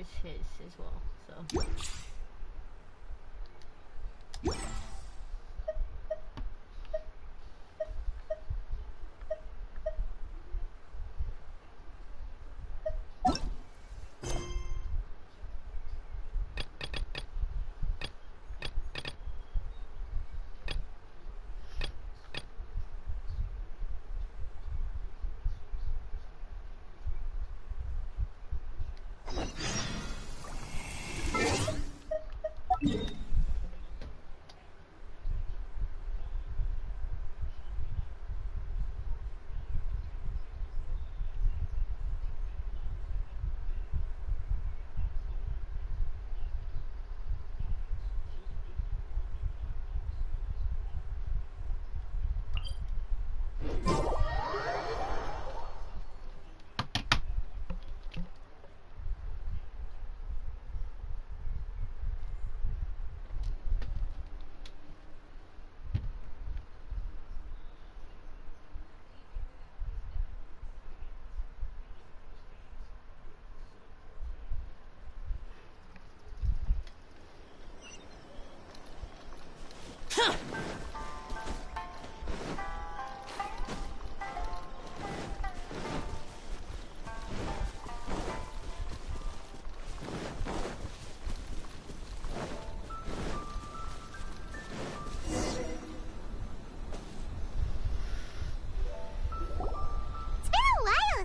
requires his as well, so.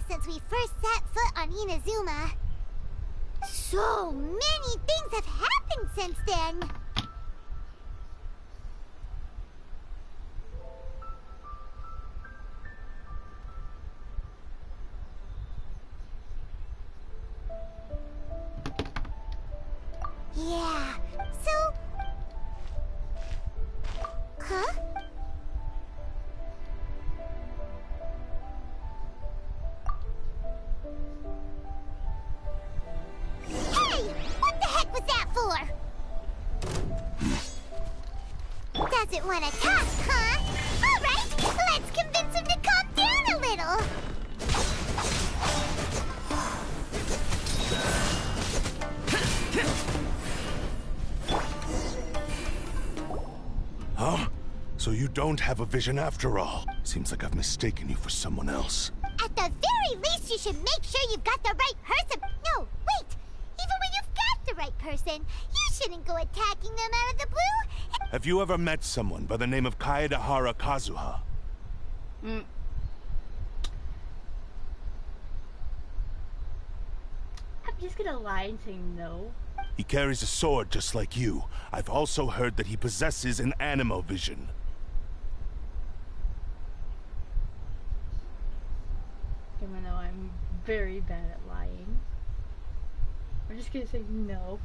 Since we first set foot on Inazuma. So many things have happened since then. Yeah, so... Huh? Doesn't want to talk, huh? All right, let's convince him to calm down a little. Huh? So you don't have a vision after all. Seems like I've mistaken you for someone else. At the very least, you should make sure you've got the right person. No, wait. Even when you've got the right person, you shouldn't go attacking them out of the blue. Have you ever met someone by the name of Kaedehara Kazuha? I'm just gonna lie and say no. He carries a sword just like you. I've also heard that he possesses an animo vision. Even though I'm very bad at lying. I'm just gonna say no.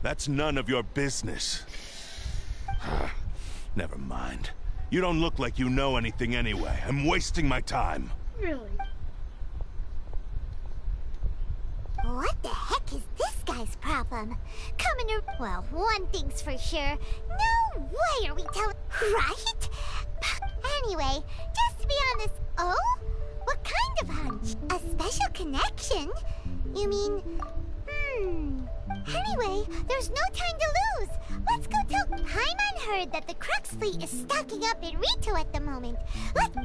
That's none of your business. Never mind. You don't look like you know anything anyway. I'm wasting my time. Really? What the heck is this guy's problem? Coming to... Well, one thing's for sure. No way are we telling... Right? Anyway, just to be honest... Oh? What kind of hunch? A special connection? You mean... Anyway, there's no time to lose. Let's go tell... Paimon heard that the Crux fleet is stocking up in Rito at the moment. Let's...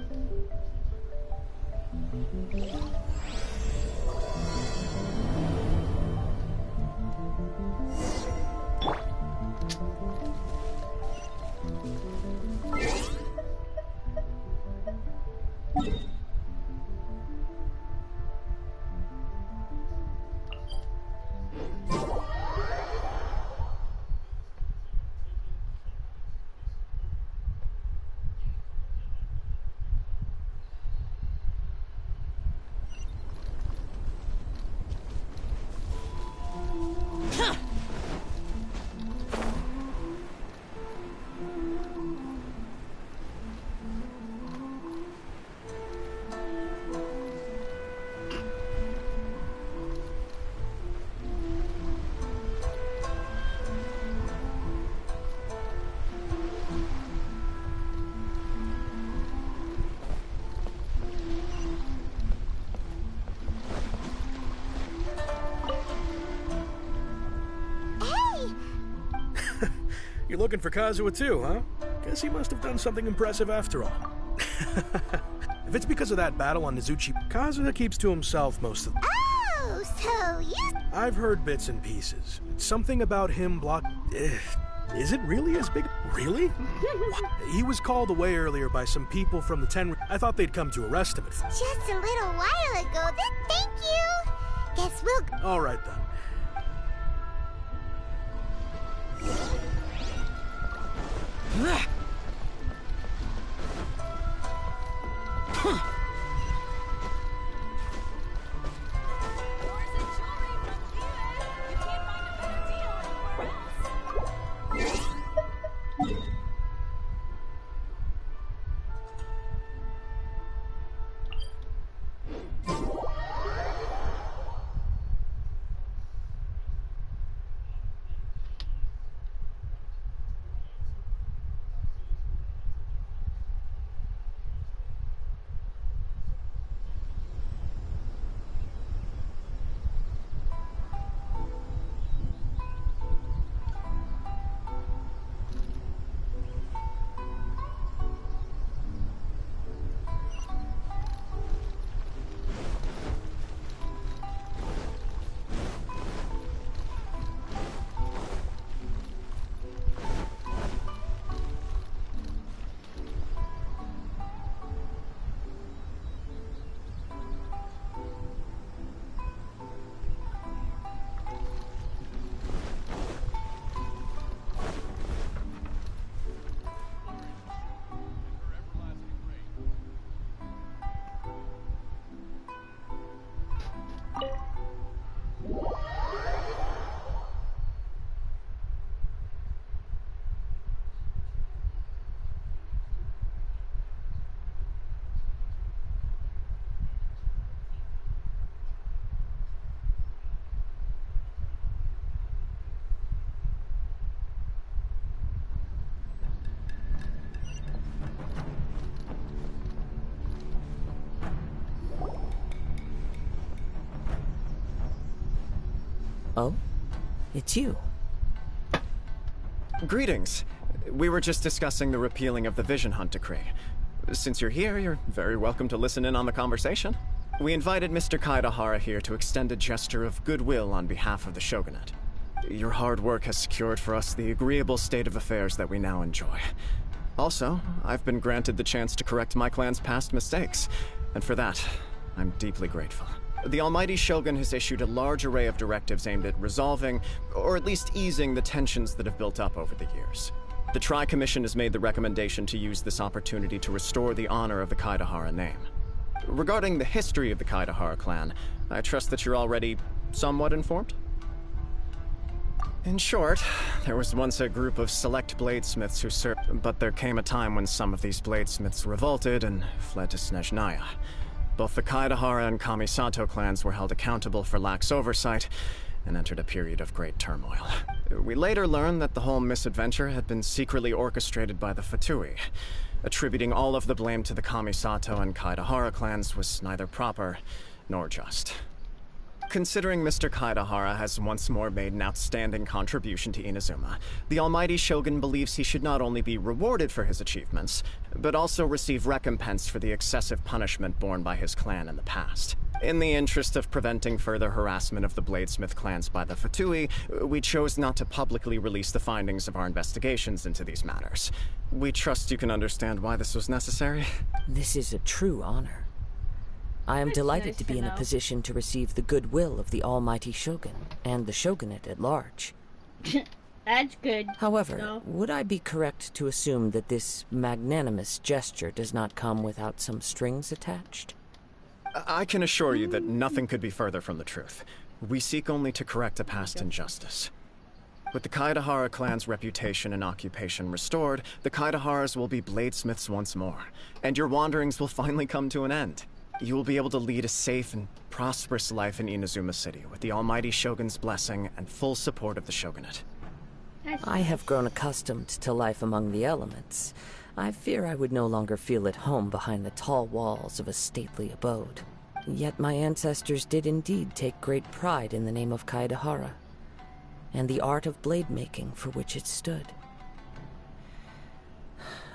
You're looking for Kazuha too, huh? Guess he must have done something impressive after all. If it's because of that battle on Nizuchi, Kazuha keeps to himself most of the... Oh, so you... I've heard bits and pieces. Something about him block... Is it really as big? Really? He was called away earlier by some people from the Ten... I thought they'd come to arrest him at... Just a little while ago, then thank you. Guess we'll... All right, then. Oh? It's you. Greetings. We were just discussing the repealing of the Vision Hunt decree. Since you're here, you're very welcome to listen in on the conversation. We invited Mr. Kaidahara here to extend a gesture of goodwill on behalf of the Shogunate. Your hard work has secured for us the agreeable state of affairs that we now enjoy. Also, I've been granted the chance to correct my clan's past mistakes, and for that, I'm deeply grateful. The Almighty Shogun has issued a large array of directives aimed at resolving, or at least easing, the tensions that have built up over the years. The Tri-Commission has made the recommendation to use this opportunity to restore the honor of the Kaidahara name. Regarding the history of the Kaidahara clan, I trust that you're already somewhat informed? In short, there was once a group of select bladesmiths who served, but there came a time when some of these bladesmiths revolted and fled to Snezhnaya. Both the Kaidahara and Kamisato clans were held accountable for lax oversight and entered a period of great turmoil. We later learned that the whole misadventure had been secretly orchestrated by the Fatui. Attributing all of the blame to the Kamisato and Kaidahara clans was neither proper nor just. Considering Mr. Kaidahara has once more made an outstanding contribution to Inazuma, the Almighty Shogun believes he should not only be rewarded for his achievements, but also receive recompense for the excessive punishment borne by his clan in the past. In the interest of preventing further harassment of the Bladesmith clans by the Fatui, we chose not to publicly release the findings of our investigations into these matters. We trust you can understand why this was necessary. This is a true honor. I am That's delighted nice to be to in a know. position to receive the goodwill of the Almighty Shogun and the Shogunate at large. That's good. However, No. would I be correct to assume that this magnanimous gesture does not come without some strings attached? I can assure you that nothing could be further from the truth. We seek only to correct a past injustice. With the Kaidahara clan's reputation and occupation restored, the Kaidaharas will be bladesmiths once more, and your wanderings will finally come to an end. You will be able to lead a safe and prosperous life in Inazuma City with the Almighty Shogun's blessing and full support of the Shogunate. That's I have grown accustomed to life among the elements. I fear I would no longer feel at home behind the tall walls of a stately abode. Yet my ancestors did indeed take great pride in the name of Kaidahara, and the art of blade making for which it stood.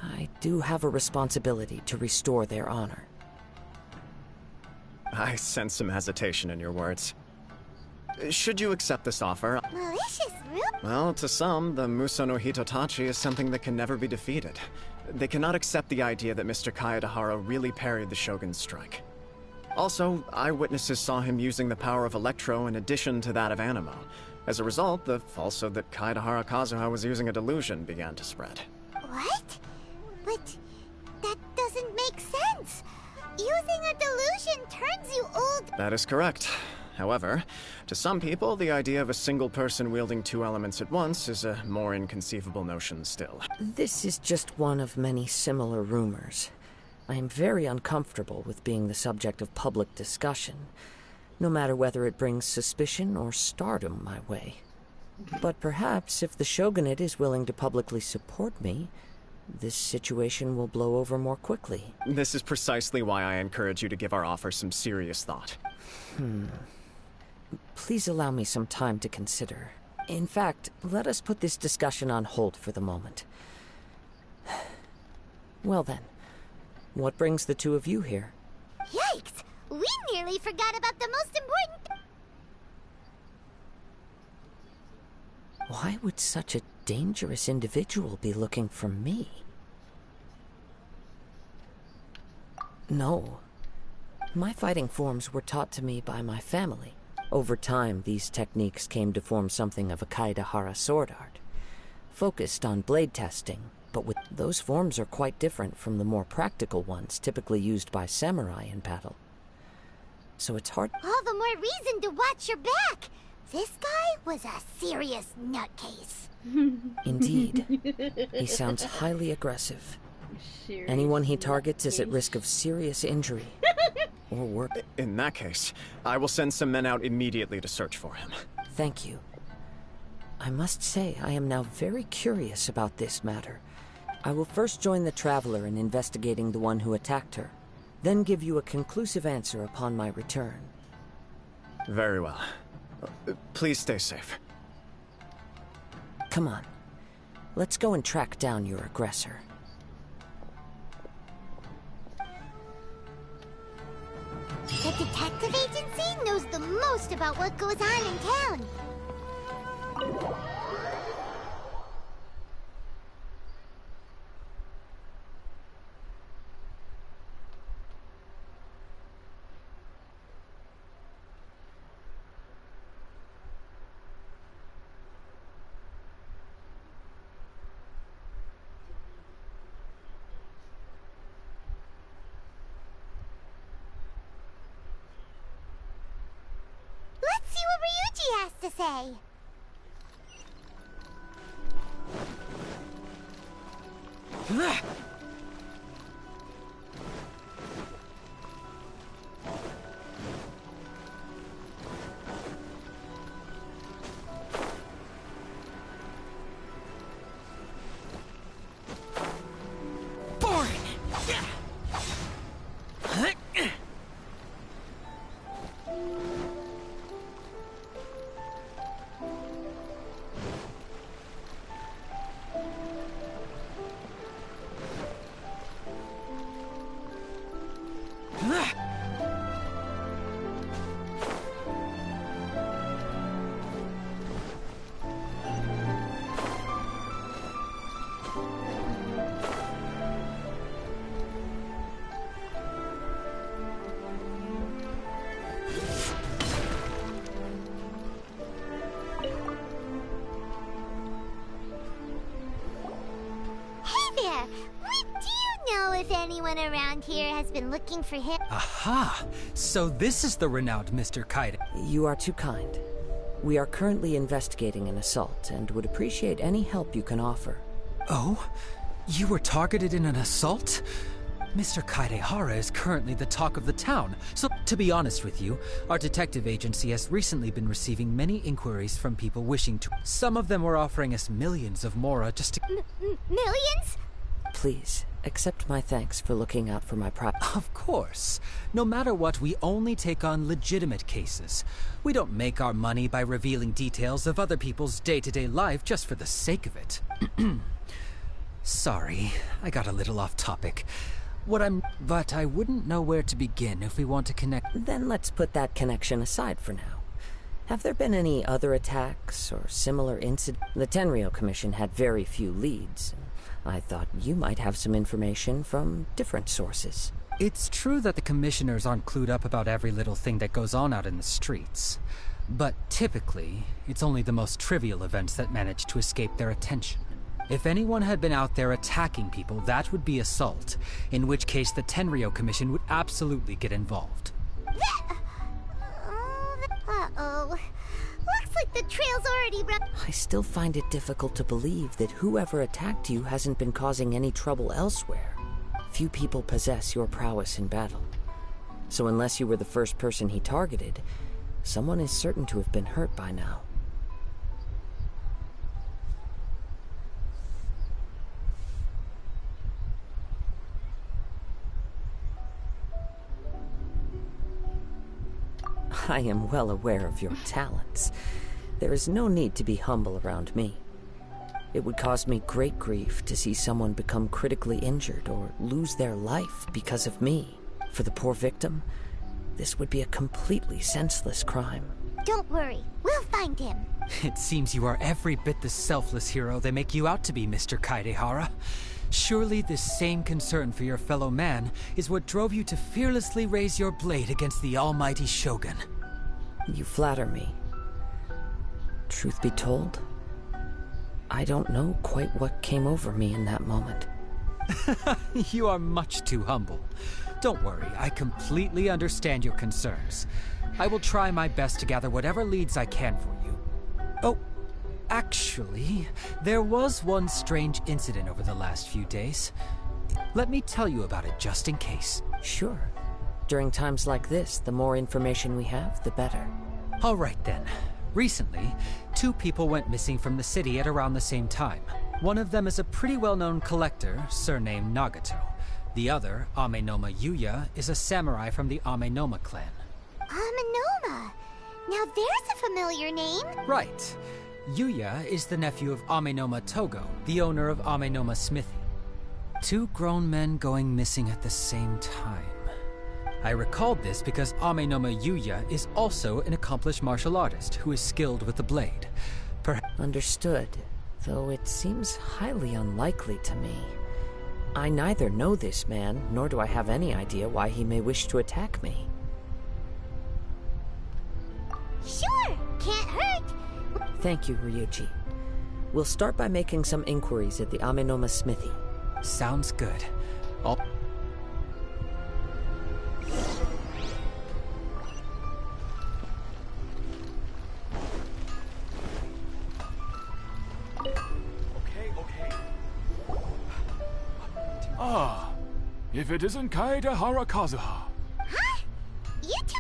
I do have a responsibility to restore their honor. I sense some hesitation in your words. Should you accept this offer? Malicious, rude. Well, to some, the Muso no Hitotachi is something that can never be defeated. They cannot accept the idea that Mr. Kaedahara really parried the Shogun's strike. Also, eyewitnesses saw him using the power of Electro in addition to that of Animo. As a result, the falsehood that Kaedahara Kazuha was using a delusion began to spread. What? But that doesn't make sense. Using a delusion turns you old. That is correct. However, to some people, the idea of a single person wielding two elements at once is a more inconceivable notion still. This is just one of many similar rumors. I am very uncomfortable with being the subject of public discussion, no matter whether it brings suspicion or stardom my way. But perhaps if the Shogunate is willing to publicly support me, this situation will blow over more quickly. This is precisely why I encourage you to give our offer some serious thought. Please allow me some time to consider. In fact, let us put this discussion on hold for the moment. Well then, what brings the two of you here? Yikes! We nearly forgot about the most important. Why would such a dangerous individual be looking for me? No. My fighting forms were taught to me by my family. Over time, these techniques came to form something of a Kaedahara sword art, focused on blade testing, but with those forms are quite different from the more practical ones typically used by samurai in battle. So it's hard. All the more reason to watch your back. This guy was a serious nutcase. Indeed. He sounds highly aggressive. Serious Anyone he targets is at case. risk of serious injury. Or work. In that case, I will send some men out immediately to search for him. Thank you. I must say, I am now very curious about this matter. I will first join the Traveler in investigating the one who attacked her, then give you a conclusive answer upon my return. Very well. Please stay safe. Come on. Let's go and track down your aggressor. The detective agency knows the most about what goes on in town. Let's see what Ryuji has to say. If anyone around here has been looking for him. Aha! So this is the renowned Mr. Kaide. You are too kind. We are currently investigating an assault and would appreciate any help you can offer. Oh? You were targeted in an assault? Mr. Kaedehara is currently the talk of the town, so to be honest with you, our detective agency has recently been receiving many inquiries from people wishing to. Some of them were offering us millions of mora just to. Millions? Please, accept my thanks for looking out for my Of course. No matter what, we only take on legitimate cases. We don't make our money by revealing details of other people's day-to-day life just for the sake of it. Sorry, I got a little off topic. But I wouldn't know where to begin if we want to connect. Then let's put that connection aside for now. Have there been any other attacks or similar incidents? The Tenryou Commission had very few leads. I thought you might have some information from different sources. It's true that the commissioners aren't clued up about every little thing that goes on out in the streets. But typically, it's only the most trivial events that manage to escape their attention. If anyone had been out there attacking people, that would be assault, in which case the Tenryou Commission would absolutely get involved. Uh-oh. Looks like the trail's already run. I still find it difficult to believe that whoever attacked you hasn't been causing any trouble elsewhere. Few people possess your prowess in battle. So unless you were the first person he targeted, someone is certain to have been hurt by now. I am well aware of your talents. There is no need to be humble around me. It would cause me great grief to see someone become critically injured or lose their life because of me. For the poor victim, this would be a completely senseless crime. Don't worry, we'll find him. It seems you are every bit the selfless hero they make you out to be, Mr. Kaedehara. Surely this same concern for your fellow man is what drove you to fearlessly raise your blade against the almighty Shogun. You flatter me. Truth be told, I don't know quite what came over me in that moment. You are much too humble. Don't worry, I completely understand your concerns. I will try my best to gather whatever leads I can for you. Oh, actually, there was one strange incident over the last few days. Let me tell you about it just in case. Sure. During times like this, the more information we have, the better. All right then. Recently, 2 people went missing from the city at around the same time. One of them is a pretty well-known collector, surnamed Nagato. The other, Amenoma Yuya, is a samurai from the Amenoma clan. Amenoma! Now there's a familiar name. Right. Yuya is the nephew of Amenoma Togo, the owner of Amenoma Smithy. 2 grown men going missing at the same time. I recalled this because Amenoma Yuya is also an accomplished martial artist who is skilled with the blade. Understood, though it seems highly unlikely to me. I neither know this man, nor do I have any idea why he may wish to attack me. Sure, can't hurt. Thank you, Ryuji. We'll start by making some inquiries at the Amenoma Smithy. Sounds good. Ah, if it isn't Kaedehara Kazuha. Huh? You two...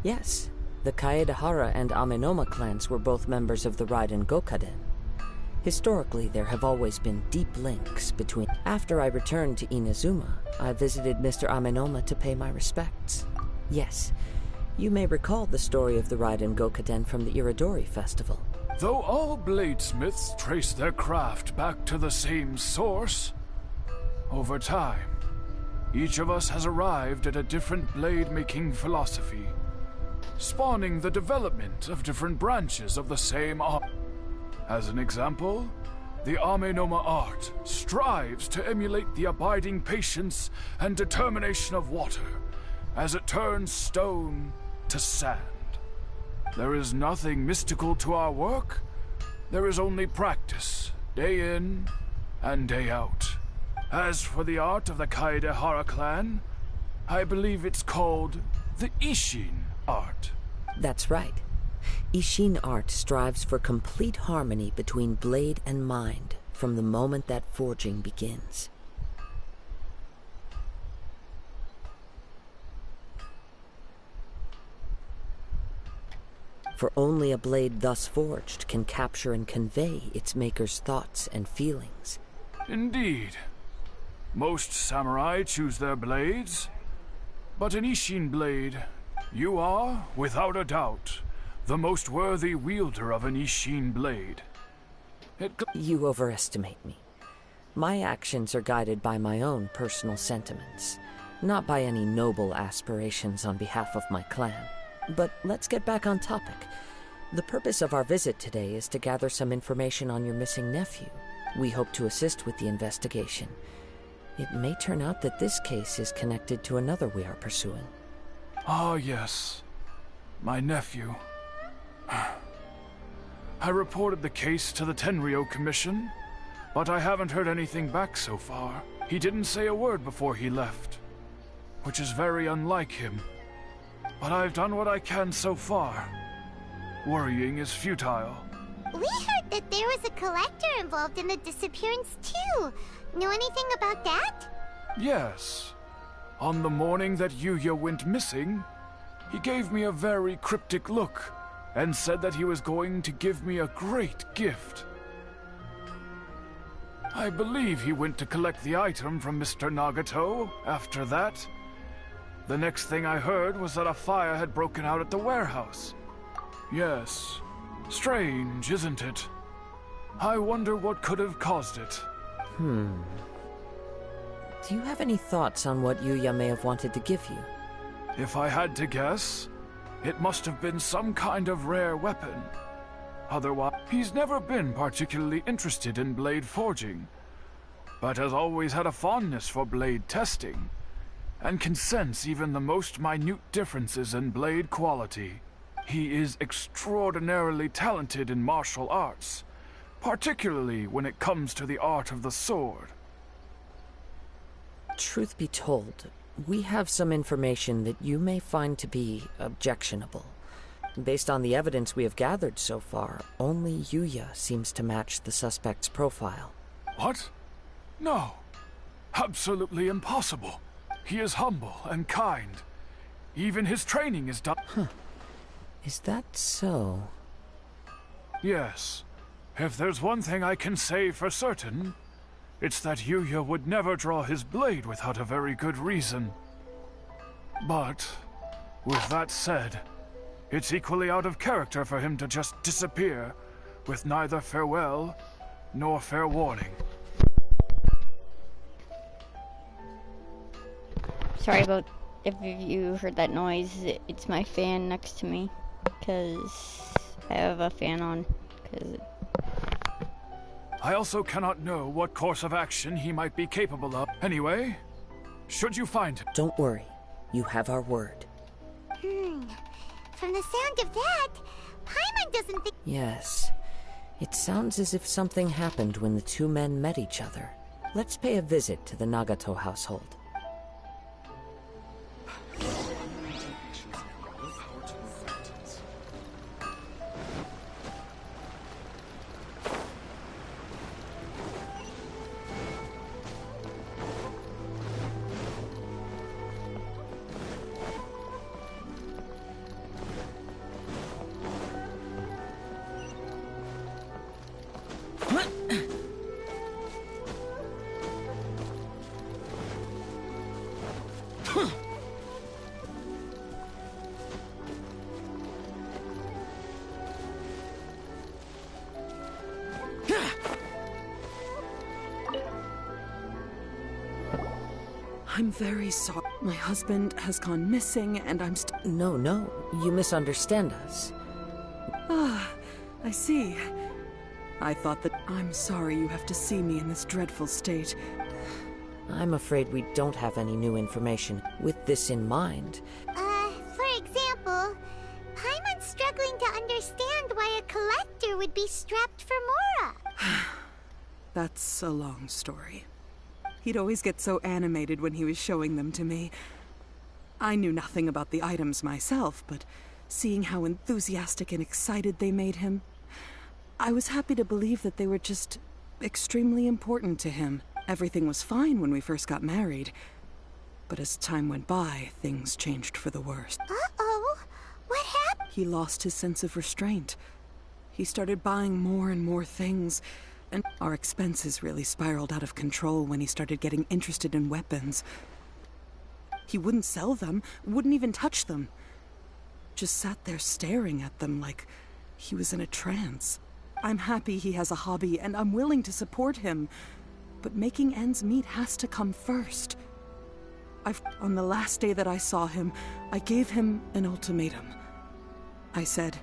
Yes, the Kaedehara and Amenoma clans were both members of the Raiden Gokaden. Historically, there have always been deep links between... After I returned to Inazuma, I visited Mr. Amenoma to pay my respects. Yes, you may recall the story of the Raiden Gokaden from the Iridori Festival. Though all bladesmiths trace their craft back to the same source, over time, each of us has arrived at a different blade-making philosophy, spawning the development of different branches of the same art. As an example, the Amenoma art strives to emulate the abiding patience and determination of water as it turns stone to sand. There is nothing mystical to our work. There is only practice, day in and day out. As for the art of the Kaedehara clan, I believe it's called the Ishin art. That's right. Ishin art strives for complete harmony between blade and mind from the moment that forging begins. For only a blade thus forged can capture and convey its maker's thoughts and feelings. Indeed. Most samurai choose their blades, but an Ishin blade, you are, without a doubt, the most worthy wielder of an Ishin blade. You overestimate me. My actions are guided by my own personal sentiments, not by any noble aspirations on behalf of my clan. But let's get back on topic. The purpose of our visit today is to gather some information on your missing nephew. We hope to assist with the investigation. It may turn out that this case is connected to another we are pursuing. Ah, yes. My nephew. I reported the case to the Tenryo Commission, but I haven't heard anything back so far. He didn't say a word before he left, which is very unlike him. But I've done what I can so far. Worrying is futile. We heard that there was a collector involved in the disappearance too. Know anything about that? Yes. On the morning that Yuya went missing, he gave me a very cryptic look and said that he was going to give me a great gift. I believe he went to collect the item from Mr. Nagato after that. The next thing I heard was that a fire had broken out at the warehouse. Yes. Strange, isn't it? I wonder what could have caused it. Do you have any thoughts on what Yuya may have wanted to give you? If I had to guess, it must have been some kind of rare weapon. Otherwise, he's never been particularly interested in blade forging, but has always had a fondness for blade testing, and can sense even the most minute differences in blade quality. He is extraordinarily talented in martial arts, particularly when it comes to the art of the sword. Truth be told, we have some information that you may find to be objectionable. Based on the evidence we have gathered so far, only Yuya seems to match the suspect's profile. What? No. Absolutely impossible. He is humble and kind. Even his training is done. Is that so? Yes. If there's one thing I can say for certain, it's that Yuya would never draw his blade without a very good reason. But, with that said, it's equally out of character for him to just disappear, with neither farewell nor fair warning. Sorry about if you heard that noise. It's my fan next to me, because I have a fan on. I also cannot know what course of action he might be capable of. Anyway, should you find him... Don't worry. You have our word. From the sound of that, Paimon doesn't think... Yes. It sounds as if something happened when the two men met each other. Let's pay a visit to the Nagato household. I'm very sorry. My husband has gone missing and I'm No, you misunderstand us. Ah, I see. I thought that... I'm sorry you have to see me in this dreadful state. I'm afraid we don't have any new information. With this in mind... For example, Paimon's struggling to understand why a collector would be strapped for Mora. That's a long story. He'd always get so animated when he was showing them to me. I knew nothing about the items myself, but seeing how enthusiastic and excited they made him, I was happy to believe that they were just extremely important to him. Everything was fine when we first got married, but as time went by, things changed for the worse. Uh-oh, what happened? He lost his sense of restraint. He started buying more and more things, and our expenses really spiraled out of control when he started getting interested in weapons. He wouldn't sell them, wouldn't even touch them. Just sat there staring at them like he was in a trance. I'm happy he has a hobby, and I'm willing to support him. but making ends meet has to come first. On the last day that I saw him, I gave him an ultimatum. I said,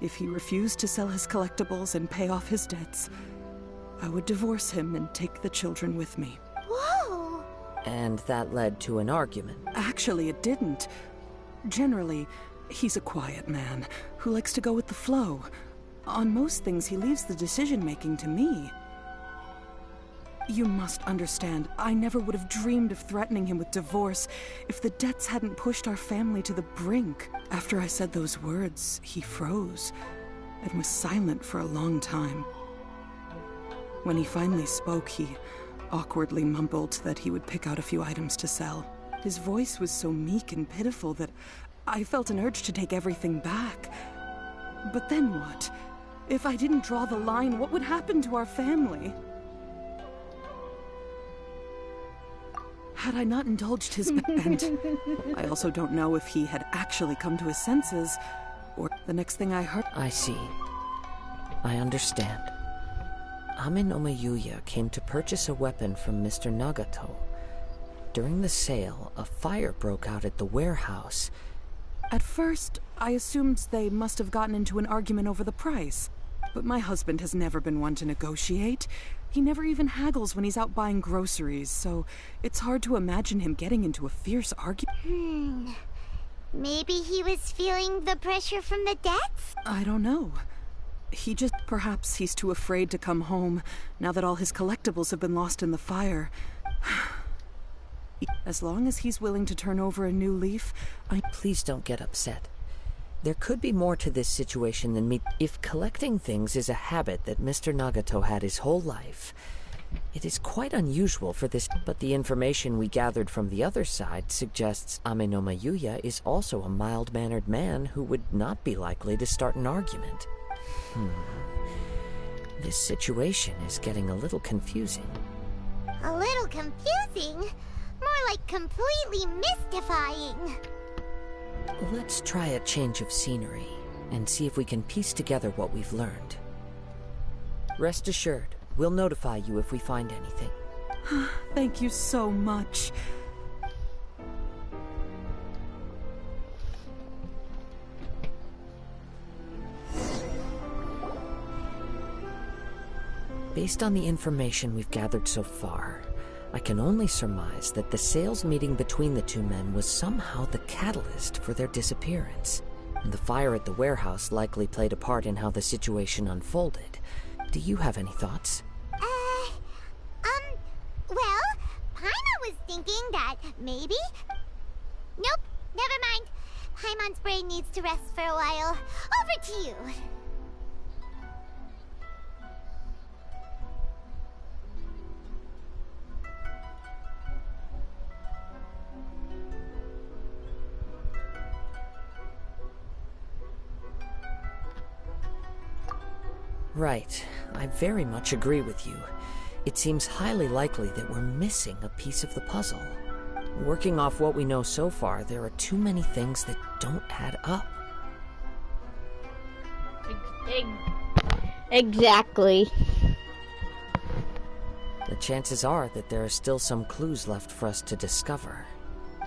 if he refused to sell his collectibles and pay off his debts, I would divorce him and take the children with me. Whoa! And that led to an argument. Actually, it didn't. Generally, he's a quiet man who likes to go with the flow. On most things, he leaves the decision-making to me. You must understand, I never would have dreamed of threatening him with divorce if the debts hadn't pushed our family to the brink. After I said those words, he froze and was silent for a long time. When he finally spoke, he awkwardly mumbled that he would pick out a few items to sell. His voice was so meek and pitiful that I felt an urge to take everything back. But then what? If I didn't draw the line, what would happen to our family? Had I not indulged his bent, I also don't know if he had actually come to his senses, or the next thing I heard... I see. I understand. Amenoma Yuya came to purchase a weapon from Mr. Nagato. During the sale, a fire broke out at the warehouse. At first, I assumed they must have gotten into an argument over the price. But my husband has never been one to negotiate. He never even haggles when he's out buying groceries, so it's hard to imagine him getting into a fierce argument. Maybe he was feeling the pressure from the debts? I don't know. Perhaps he's too afraid to come home, now that all his collectibles have been lost in the fire. As long as he's willing to turn over a new leaf, Please don't get upset. There could be more to this situation than me. If collecting things is a habit that Mr. Nagato had his whole life, it is quite unusual for this. But the information we gathered from the other side suggests Amenoma Yuya is also a mild-mannered man who would not be likely to start an argument. This situation is getting a little confusing. A little confusing? More like completely mystifying. Let's try a change of scenery and see if we can piece together what we've learned. Rest assured, we'll notify you if we find anything. Thank you so much. Based on the information we've gathered so far, I can only surmise that the sales meeting between the two men was somehow the catalyst for their disappearance. And the fire at the warehouse likely played a part in how the situation unfolded. Do you have any thoughts? Well, Paimon was thinking that maybe... Nope, never mind. Paimon's brain needs to rest for a while. Over to you. Right. I very much agree with you. It seems highly likely that we're missing a piece of the puzzle. Working off what we know so far, there are too many things that don't add up. Exactly. The chances are that there are still some clues left for us to discover.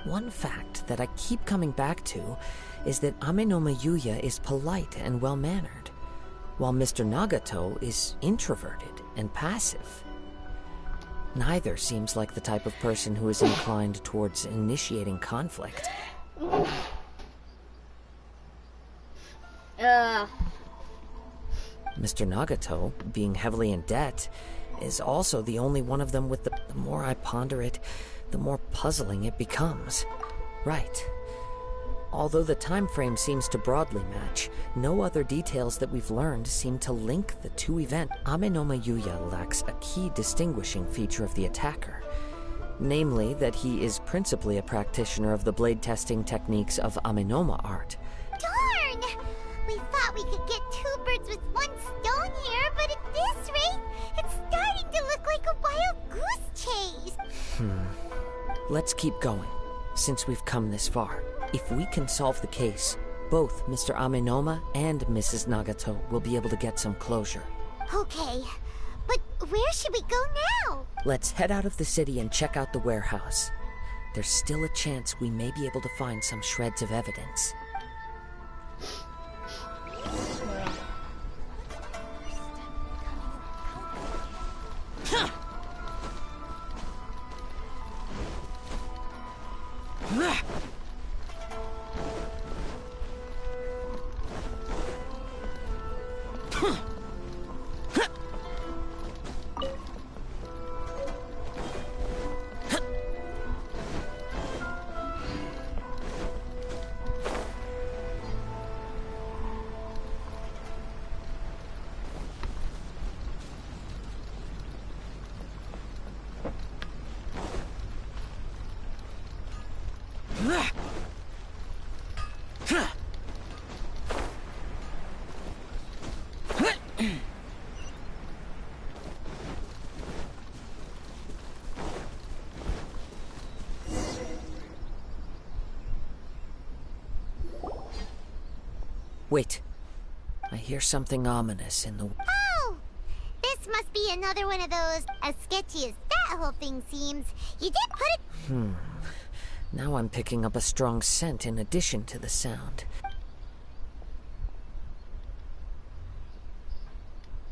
One fact that I keep coming back to is that Amenoma Yuya is polite and well-mannered, while Mr. Nagato is introverted and passive. Neither seems like the type of person who is inclined towards initiating conflict. Mr. Nagato, being heavily in debt, is also the only one of them with the more I ponder it, the more puzzling it becomes. Right. Although the time frame seems to broadly match, no other details that we've learned seem to link the two events. Amenoma Yuya lacks a key distinguishing feature of the attacker, namely that he is principally a practitioner of the blade testing techniques of Amenoma art. Darn! We thought we could get two birds with one stone here, but at this rate, it's starting to look like a wild goose chase. Let's keep going, since we've come this far. If we can solve the case, both Mr. Amenoma and Mrs. Nagato will be able to get some closure. Okay, But where should we go now? Let's head out of the city and check out the warehouse. There's still a chance we may be able to find some shreds of evidence. Wait. I hear something ominous in the... Oh! This must be another one of those, as sketchy as that whole thing seems. You did put it... Now I'm picking up a strong scent in addition to the sound.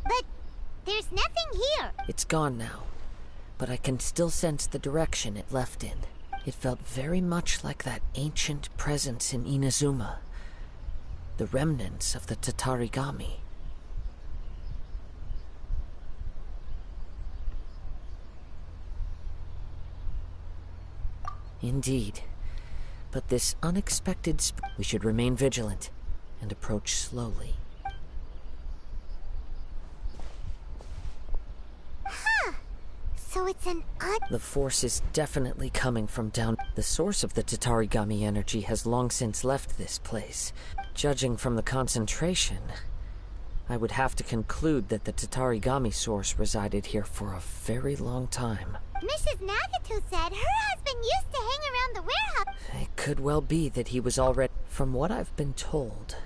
But there's nothing here. It's gone now, but I can still sense the direction it left in. It felt very much like that ancient presence in Inazuma. The remnants of the Tatarigami. Indeed. But this unexpected we should remain vigilant and approach slowly. Huh. So it's an The force is definitely coming from down. The source of the Tatarigami energy has long since left this place. Judging from the concentration, I would have to conclude that the Tatarigami source resided here for a very long time. Mrs. Nagato said her husband used to hang around the warehouse. It could well be that he was already... From what I've been told,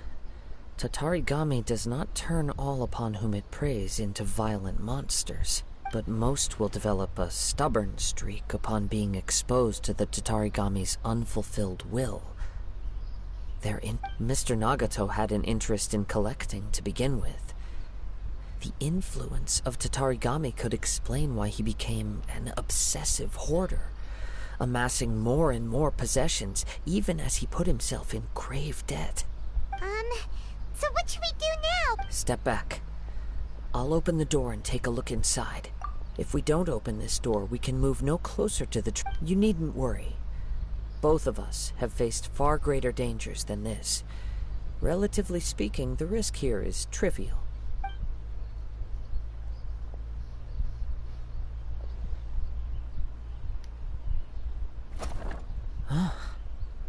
Tatarigami does not turn all upon whom it preys into violent monsters, but most will develop a stubborn streak upon being exposed to the Tatarigami's unfulfilled will. Mr. Nagato had an interest in collecting to begin with. The influence of Tatarigami could explain why he became an obsessive hoarder, amassing more and more possessions, even as he put himself in grave debt. So what should we do now? Step back. I'll open the door and take a look inside. If we don't open this door, we can move no closer to the You needn't worry. Both of us have faced far greater dangers than this. Relatively speaking, the risk here is trivial.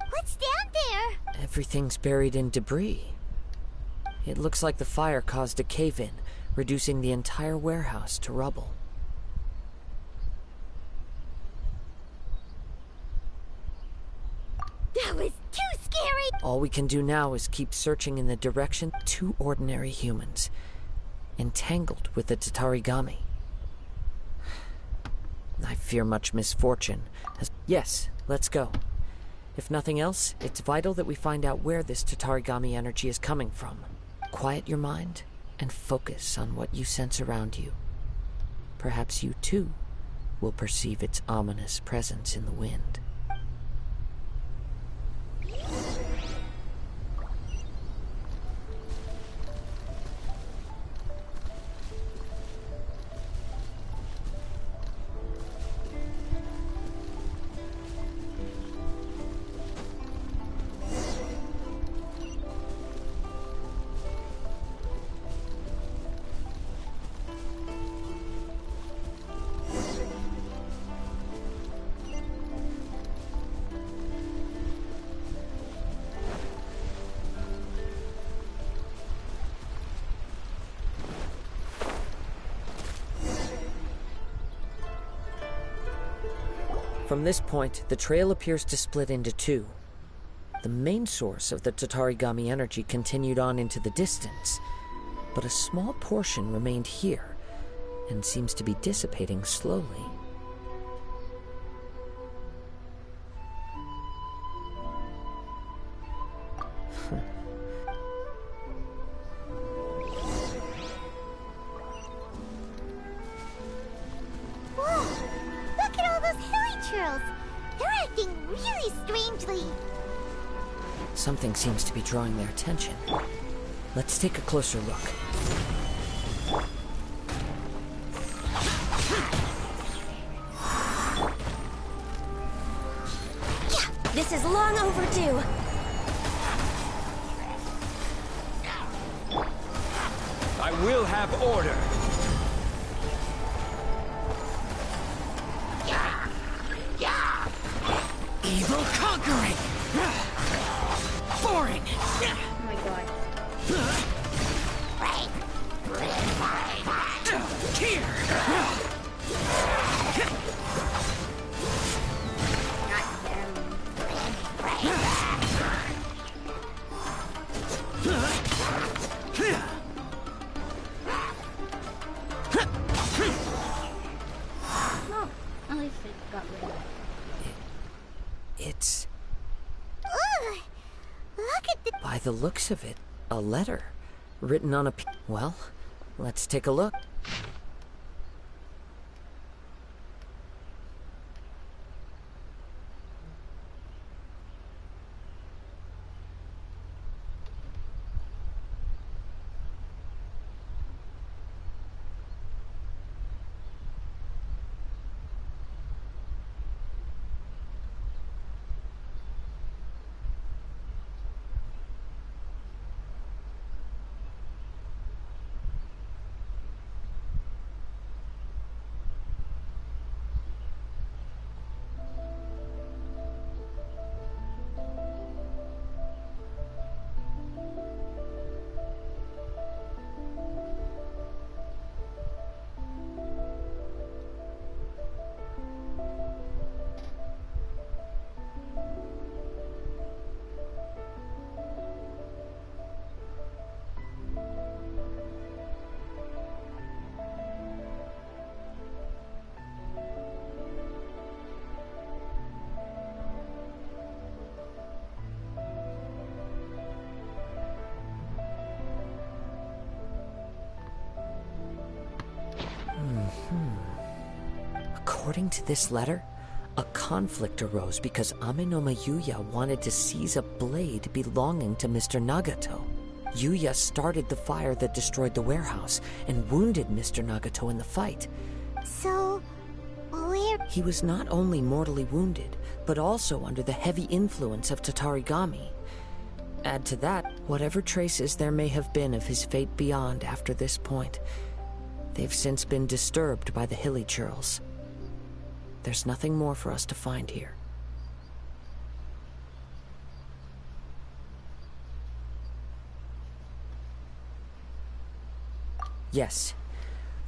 What's down there? Everything's buried in debris. It looks like the fire caused a cave-in, reducing the entire warehouse to rubble. That was too scary! All we can do now is keep searching in the direction of two ordinary humans, entangled with the Tatarigami. I fear much misfortune. Yes, let's go. If nothing else, it's vital that we find out where this Tatarigami energy is coming from. Quiet your mind and focus on what you sense around you. Perhaps you too will perceive its ominous presence in the wind. From this point, the trail appears to split into two. The main source of the Tatarigami energy continued on into the distance, but a small portion remained here, and seems to be dissipating slowly. Whoa! Look at all those hilly churls! They're acting really strangely. Something seems to be drawing their attention. Let's take a closer look. Yeah, this is long overdue. I will have order. Evil conquering! Foreign! Oh my god. Here! Not them. Oh, at least it got rid of it. It's, Ugh! Look at the... by the looks of it, a letter written on a well, let's take a look. According to this letter, a conflict arose because Amenoma Yuya wanted to seize a blade belonging to Mr. Nagato. Yuya started the fire that destroyed the warehouse and wounded Mr. Nagato in the fight. So... where... He was not only mortally wounded, but also under the heavy influence of Tatarigami. Add to that, whatever traces there may have been of his fate beyond after this point. They've since been disturbed by the hilly churls. There's nothing more for us to find here. Yes.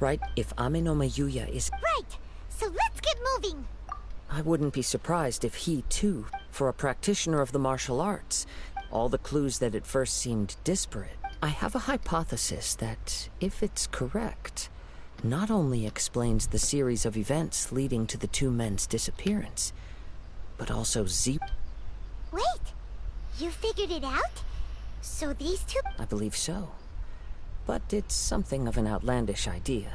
Right, if Amenoma Yuya is... Right! So let's get moving! I wouldn't be surprised if he, too, for a practitioner of the martial arts, all the clues that at first seemed disparate. I have a hypothesis that, if it's correct, not only explains the series of events leading to the two men's disappearance, but also Wait! You figured it out? So these two... I believe so. But it's something of an outlandish idea.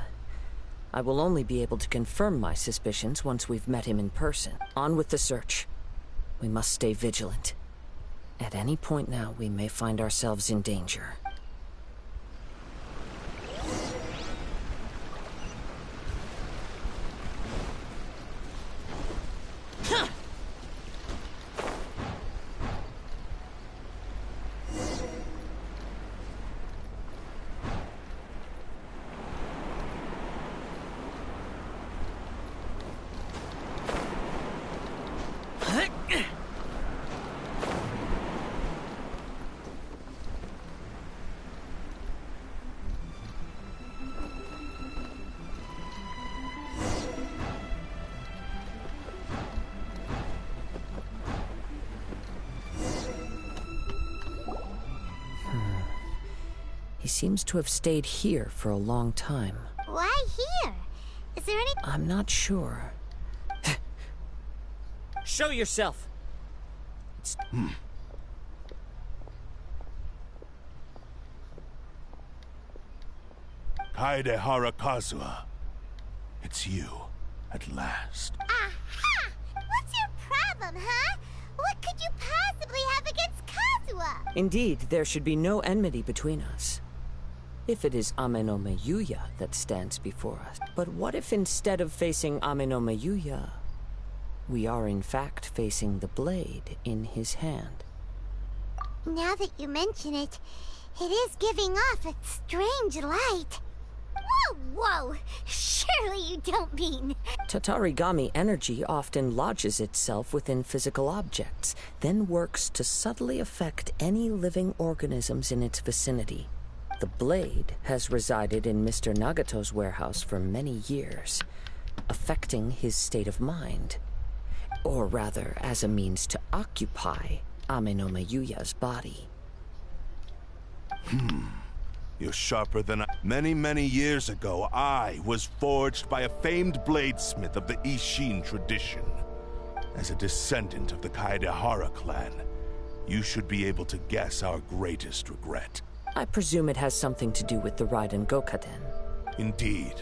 I will only be able to confirm my suspicions once we've met him in person. On with the search. We must stay vigilant. At any point now, we may find ourselves in danger. He seems to have stayed here for a long time. Why here? there any... I'm not sure. Show yourself! Kaede Harakazuha. It's you, at last. Aha! What's your problem, huh? What could you possibly have against Kazuha? Indeed, there should be no enmity between us. If it is Amenome Yuya that stands before us. But what if instead of facing Amenome Yuya, we are in fact facing the blade in his hand? Now that you mention it, it is giving off a strange light. Whoa, whoa! Surely you don't mean... Tatarigami energy often lodges itself within physical objects, then works to subtly affect any living organisms in its vicinity. The blade has resided in Mr. Nagato's warehouse for many years, affecting his state of mind. Or rather, as a means to occupy Amenome Yuya's body. You're sharper than I... Many years ago, I was forged by a famed bladesmith of the Ishin tradition. As a descendant of the Kaedehara clan, you should be able to guess our greatest regret. I presume it has something to do with the Raiden Gokaden. Indeed.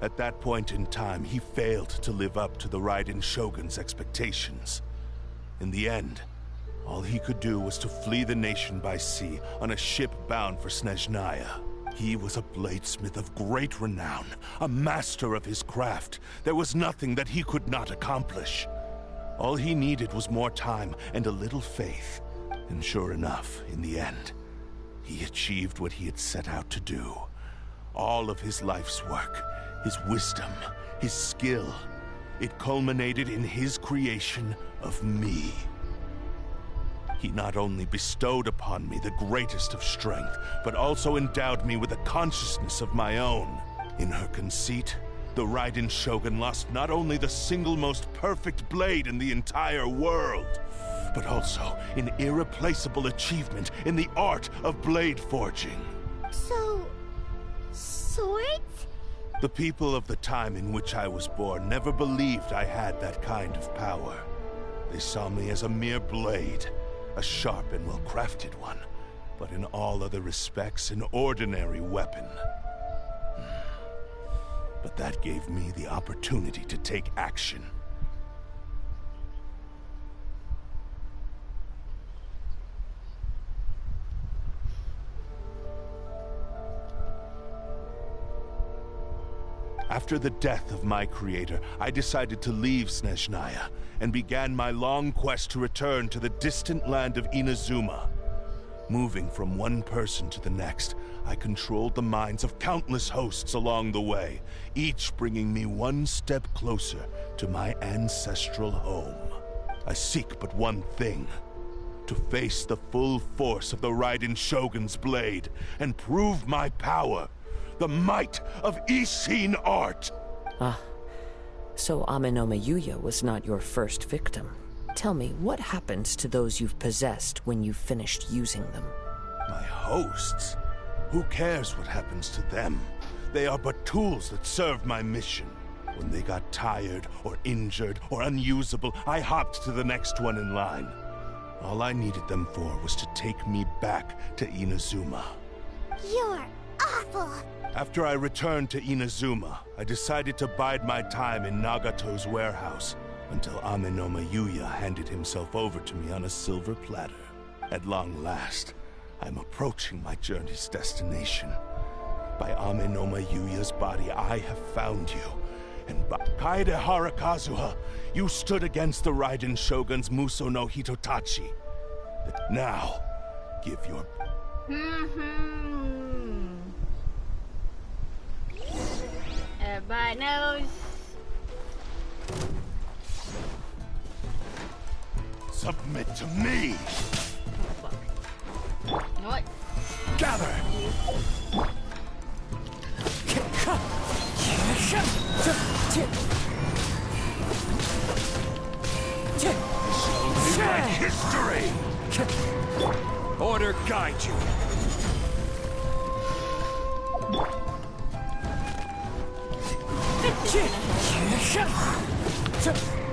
At that point in time, he failed to live up to the Raiden Shogun's expectations. In the end, all he could do was to flee the nation by sea on a ship bound for Snezhnaya. He was a bladesmith of great renown, a master of his craft. There was nothing that he could not accomplish. All he needed was more time and a little faith. And sure enough, in the end, he achieved what he had set out to do. All of his life's work, his wisdom, his skill, it culminated in his creation of me. He not only bestowed upon me the greatest of strength, but also endowed me with a consciousness of my own. In her conceit, the Raiden Shogun lost not only the single most perfect blade in the entire world, but also an irreplaceable achievement in the art of blade forging. So... swords? The people of the time in which I was born never believed I had that kind of power. They saw me as a mere blade, a sharp and well-crafted one, but in all other respects an ordinary weapon. But that gave me the opportunity to take action. After the death of my creator, I decided to leave Snezhnaya and began my long quest to return to the distant land of Inazuma. Moving from one person to the next, I controlled the minds of countless hosts along the way, each bringing me one step closer to my ancestral home. I seek but one thing: to face the full force of the Raiden Shogun's blade and prove my power. The might of Ishin art! Ah, so Amenome Yuya was not your first victim. Tell me, what happens to those you've possessed when you've finished using them? My hosts? Who cares what happens to them? They are but tools that serve my mission. When they got tired, or injured, or unusable, I hopped to the next one in line. All I needed them for was to take me back to Inazuma. You're awful! After I returned to Inazuma, I decided to bide my time in Nagato's warehouse until Amenome Yuya handed himself over to me on a silver platter. At long last, I'm approaching my journey's destination. By Amenome Yuya's body, I have found you. And by Kaedehara Kazuha, you stood against the Raiden Shogun's Muso no Hitotachi. Now, give your... Everybody knows. Submit to me! Oh, fuck. You know what? Gather! Shall rewrite history! Order guide you.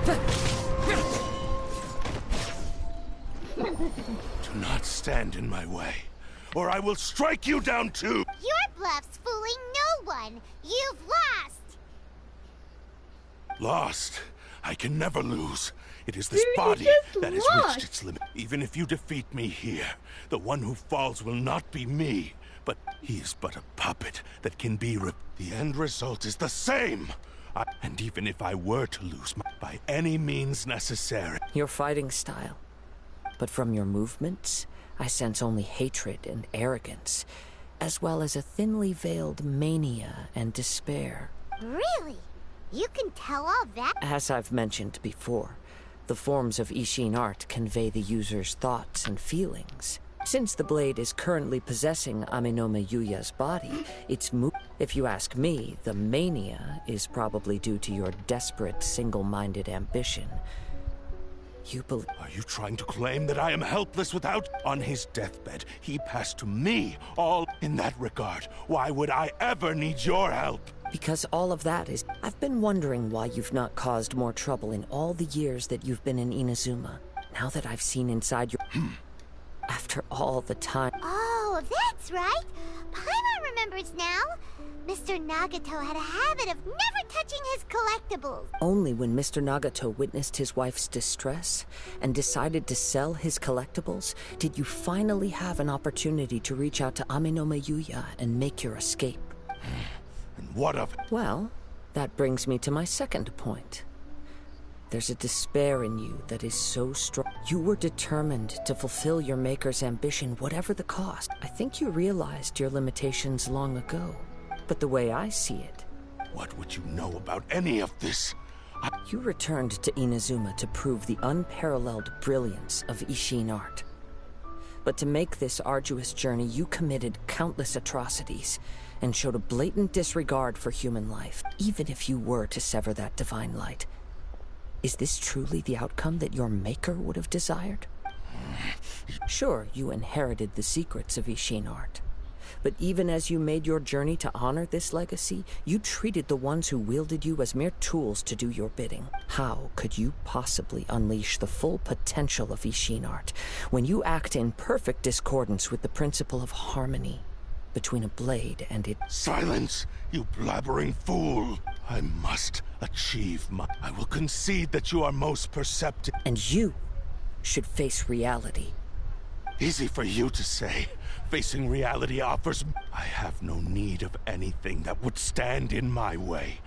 Do not stand in my way, or I will strike you down too! Your bluff's fooling no one. You've lost. Lost? I can never lose. It is this Dude, you body just that has lost. reached its limit. Even if you defeat me here, the one who falls will not be me, but he is but a puppet that can be The end result is the same! And even if I were to lose by any means necessary... Your fighting style. But from your movements, I sense only hatred and arrogance, as well as a thinly veiled mania and despair. Really? You can tell all that? As I've mentioned before, the forms of Ishin art convey the user's thoughts and feelings. Since the blade is currently possessing Aminome Yuya's body, if you ask me, the mania is probably due to your desperate, single-minded ambition. Are you trying to claim that I am helpless without... On his deathbed, he passed to me, all in that regard. Why would I ever need your help? Because all of that is... I've been wondering why you've not caused more trouble in all the years that you've been in Inazuma. Now that I've seen inside your... After all the time... Oh, that's right. Paimon remembers now. Mr. Nagato had a habit of never touching his collectibles. Only when Mr. Nagato witnessed his wife's distress and decided to sell his collectibles did you finally have an opportunity to reach out to Aminome Yuya and make your escape. And what of it? Well, that brings me to my second point. There's a despair in you that is so strong. You were determined to fulfill your maker's ambition, whatever the cost. I think you realized your limitations long ago. But the way I see it... What would you know about any of this? You returned to Inazuma to prove the unparalleled brilliance of Ishin art. But to make this arduous journey, you committed countless atrocities and showed a blatant disregard for human life, even if you were to sever that divine light. Is this truly the outcome that your maker would have desired? Sure, you inherited the secrets of Ishin art. But even as you made your journey to honor this legacy, you treated the ones who wielded you as mere tools to do your bidding. How could you possibly unleash the full potential of Ishin art when you act in perfect discordance with the principle of harmony between a blade and it... Silence, you blabbering fool! I must achieve I will concede that you are most perceptive. And you should face reality. Easy for you to say. Facing reality offers... I have no need of anything that would stand in my way.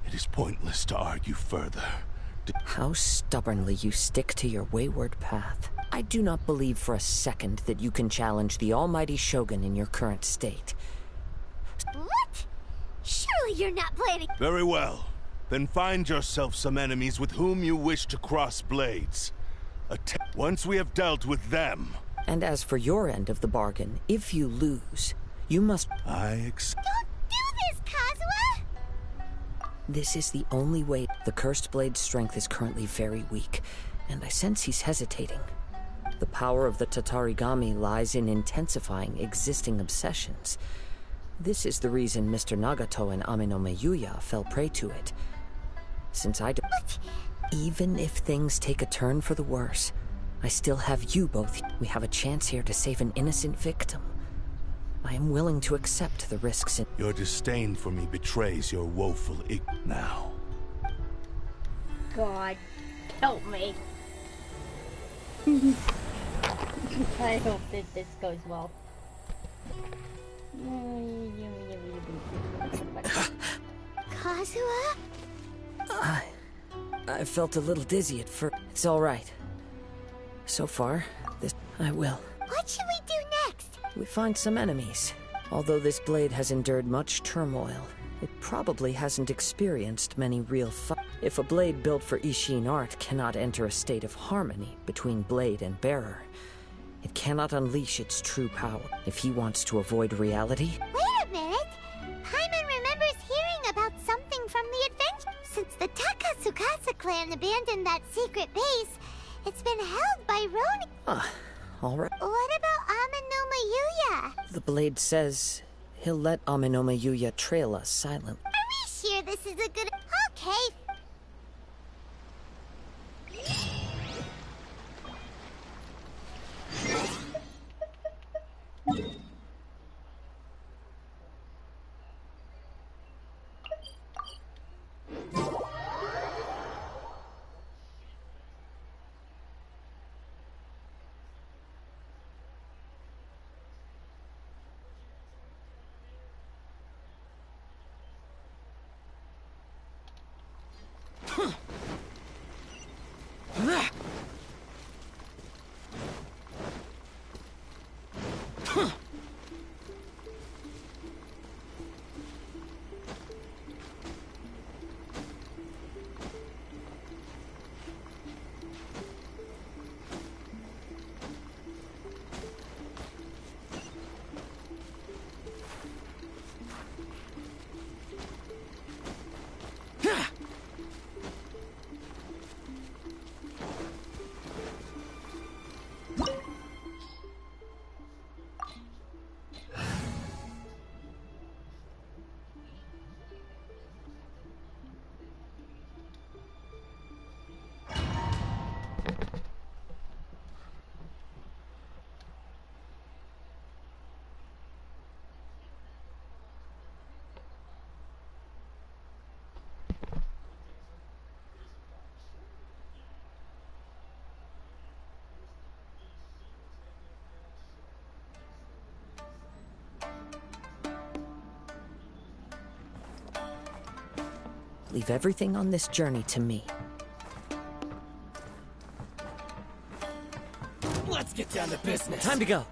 It is pointless to argue further. How stubbornly you stick to your wayward path. I do not believe for a second that you can challenge the almighty Shogun in your current state. What? Surely you're not planning... Very well. Then find yourself some enemies with whom you wish to cross blades. Once we have dealt with them... And as for your end of the bargain, if you lose, you must... Don't do this, Kazuha! This is the only way. The Cursed Blade's strength is currently very weak, and I sense he's hesitating. The power of the Tatarigami lies in intensifying existing obsessions. This is the reason Mr. Nagato and Aminome Yuya fell prey to it. Since What? Even if things take a turn for the worse, I still have you both. We have a chance here to save an innocent victim. I am willing to accept the risks in... Your disdain for me betrays your woeful now. God, help me. I hope that this goes well. Kazuha? I felt a little dizzy at first. It's all right. So far, I will. What should we do next? We find some enemies. Although this blade has endured much turmoil, it probably hasn't experienced many real If a blade built for Ishin art cannot enter a state of harmony between blade and bearer, it cannot unleash its true power. If he wants to avoid reality... Wait a minute! Paimon remembers hearing about something from the adventure. Since the Takasukasa clan abandoned that secret base, it's been held by Ronin. All right. What about Aminome Yuya? The blade says he'll let Aminome Yuya trail us silently. Are we sure this is a good... Okay, Leave everything on this journey to me. Let's get down to business. Time to go.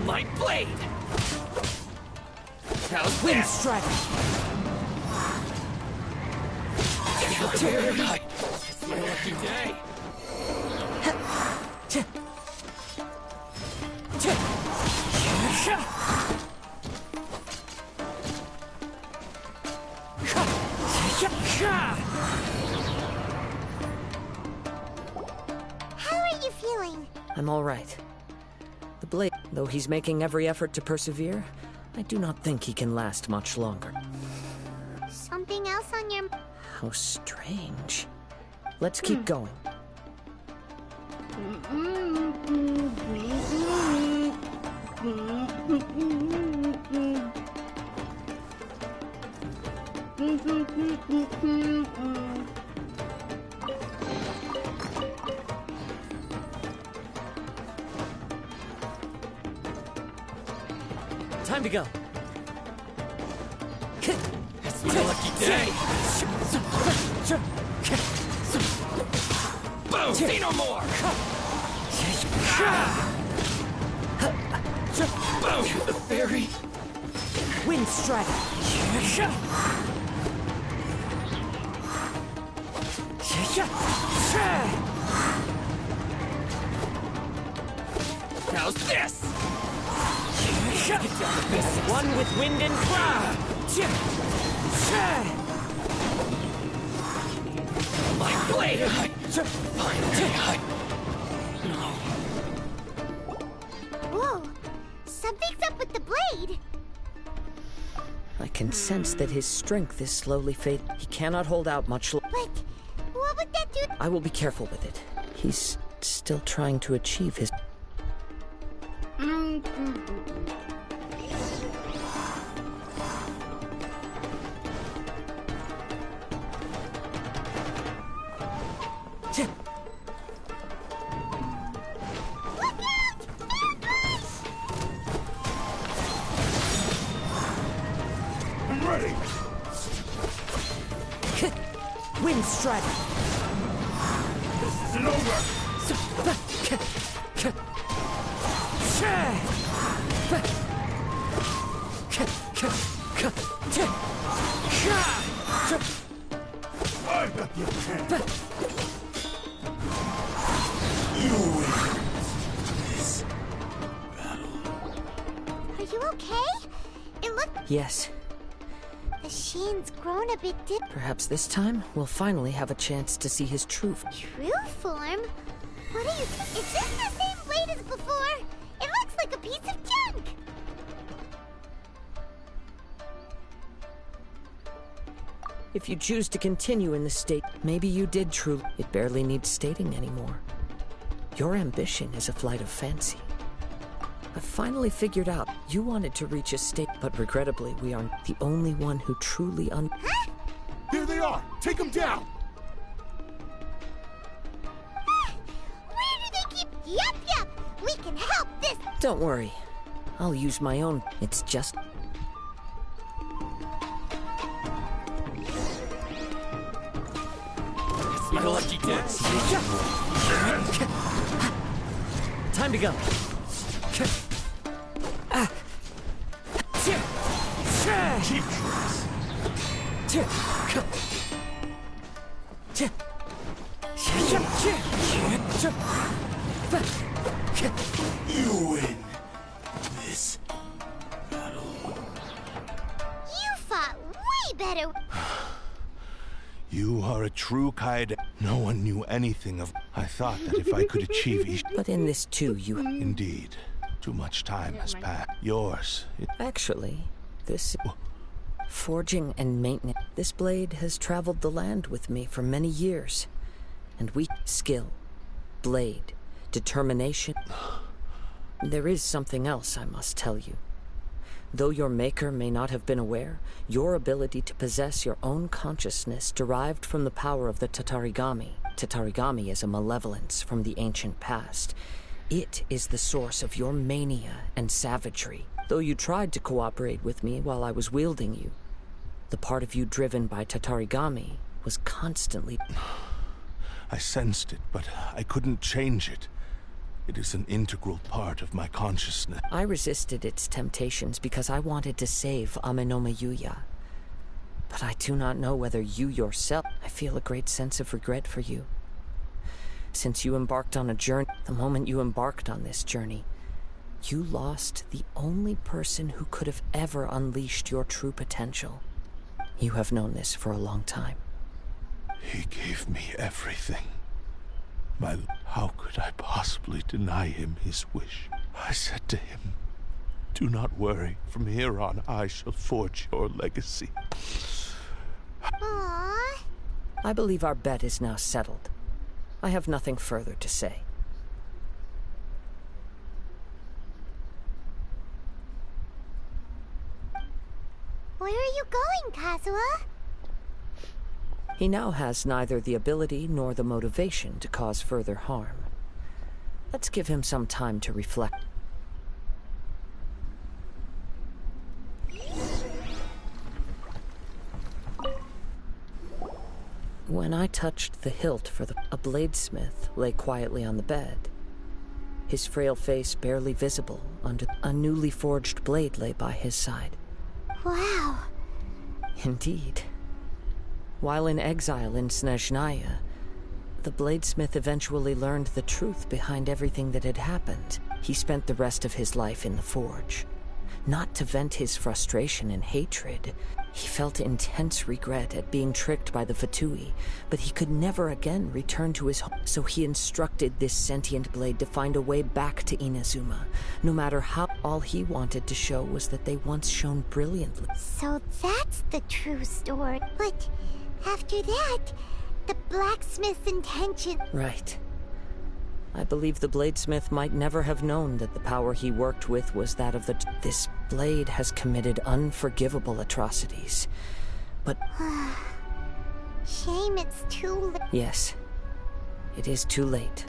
My blade. How's Wind this? strike. It's my lucky day. How are you feeling? I'm all right. The blade, though he's making every effort to persevere, I do not think he can last much longer. Something else on your... How strange. Let's keep going. Time to go. It's my lucky day. Boom! Say no more. Boom! The fairy. Wind strike. How's this? One with wind and cloud. My blade. Finally. Whoa! Something's up with the blade! I can sense that his strength is slowly fading. He cannot hold out much longer. But what would that do? I will be careful with it. He's still trying to achieve his... I'm ready! Wind strike. This isn't over! I got your hand! You win this battle. Are you okay? It looked... Yes, The Sheen's grown a bit dip... perhaps this time we'll finally have a chance to see his true... True form? What are you... Is this the same blade as before? It looks like a piece of junk! If you choose to continue in this state, maybe you did truly. It barely needs stating anymore. Your ambition is a flight of fancy. I finally figured out you wanted to reach a state, but regrettably we aren't the only one who truly Huh? There they are! Take them down! Where do they keep... Yup! We can help this... Don't worry. I'll use my own. It's just... be the lucky dance. Time to go. You win this battle. You fought way better. You are a true Kaede. No one knew anything of. I thought that if I could achieve each. But in this too, you... Indeed. Too much time has passed. Yours. Actually, this... Forging and maintenance. This blade has traveled the land with me for many years. And we... Skill. Blade. Determination. There is something else I must tell you. Though your maker may not have been aware, your ability to possess your own consciousness derived from the power of the Tatarigami. Tatarigami is a malevolence from the ancient past. It is the source of your mania and savagery. Though you tried to cooperate with me while I was wielding you, the part of you driven by Tatarigami was constantly... I sensed it, but I couldn't change it. It is an integral part of my consciousness. I resisted its temptations because I wanted to save Amenoma Yuya. But I do not know whether you yourself... I feel a great sense of regret for you. Since you embarked on a journey, the moment you embarked on this journey, you lost the only person who could have ever unleashed your true potential. You have known this for a long time. He gave me everything. How could I possibly deny him his wish? I said to him, "Do not worry. From here on, I shall forge your legacy." Aww. I believe our bet is now settled. I have nothing further to say. Where are you going, Kazuha? He now has neither the ability nor the motivation to cause further harm. Let's give him some time to reflect. When I touched the hilt for a bladesmith lay quietly on the bed. His frail face barely visible under a newly forged blade lay by his side. Wow. Indeed. While in exile in Snezhnaya, the bladesmith eventually learned the truth behind everything that had happened. He spent the rest of his life in the forge. Not to vent his frustration and hatred. He felt intense regret at being tricked by the Fatui, but he could never again return to his home. So he instructed this sentient blade to find a way back to Inazuma. No matter how, all he wanted to show was that they once shone brilliantly. So that's the true story. But after that, the blacksmith's intention... Right. I believe the bladesmith might never have known that the power he worked with was that of the... This blade has committed unforgivable atrocities. But... Shame it's too late. Yes. It is too late.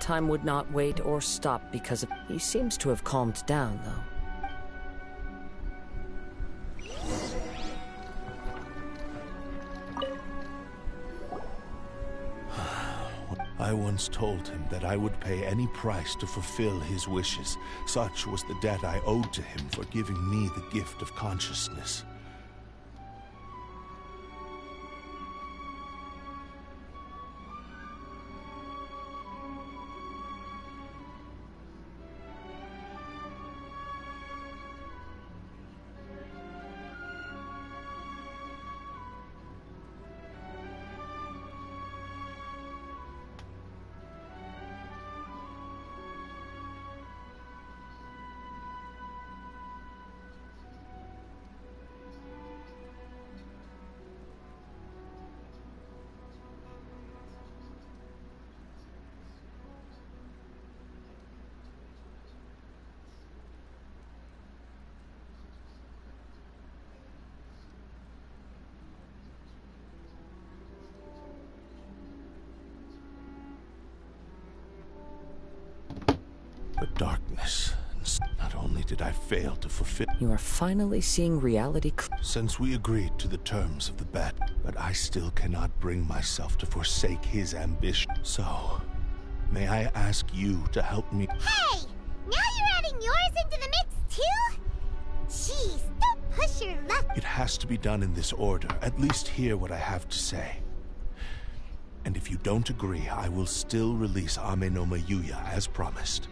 Time would not wait or stop because of... He seems to have calmed down, though. I once told him that I would pay any price to fulfill his wishes. Such was the debt I owed to him for giving me the gift of consciousness. But darkness, not only did I fail to fulfill? You are finally seeing reality Since we agreed to the terms of the bet, but I still cannot bring myself to forsake his ambition. So, may I ask you to help me? Hey! Now you're adding yours into the mix, too? Jeez, don't push your luck. It has to be done in this order. At least hear what I have to say. And if you don't agree, I will still release Ame no Mayuya as promised.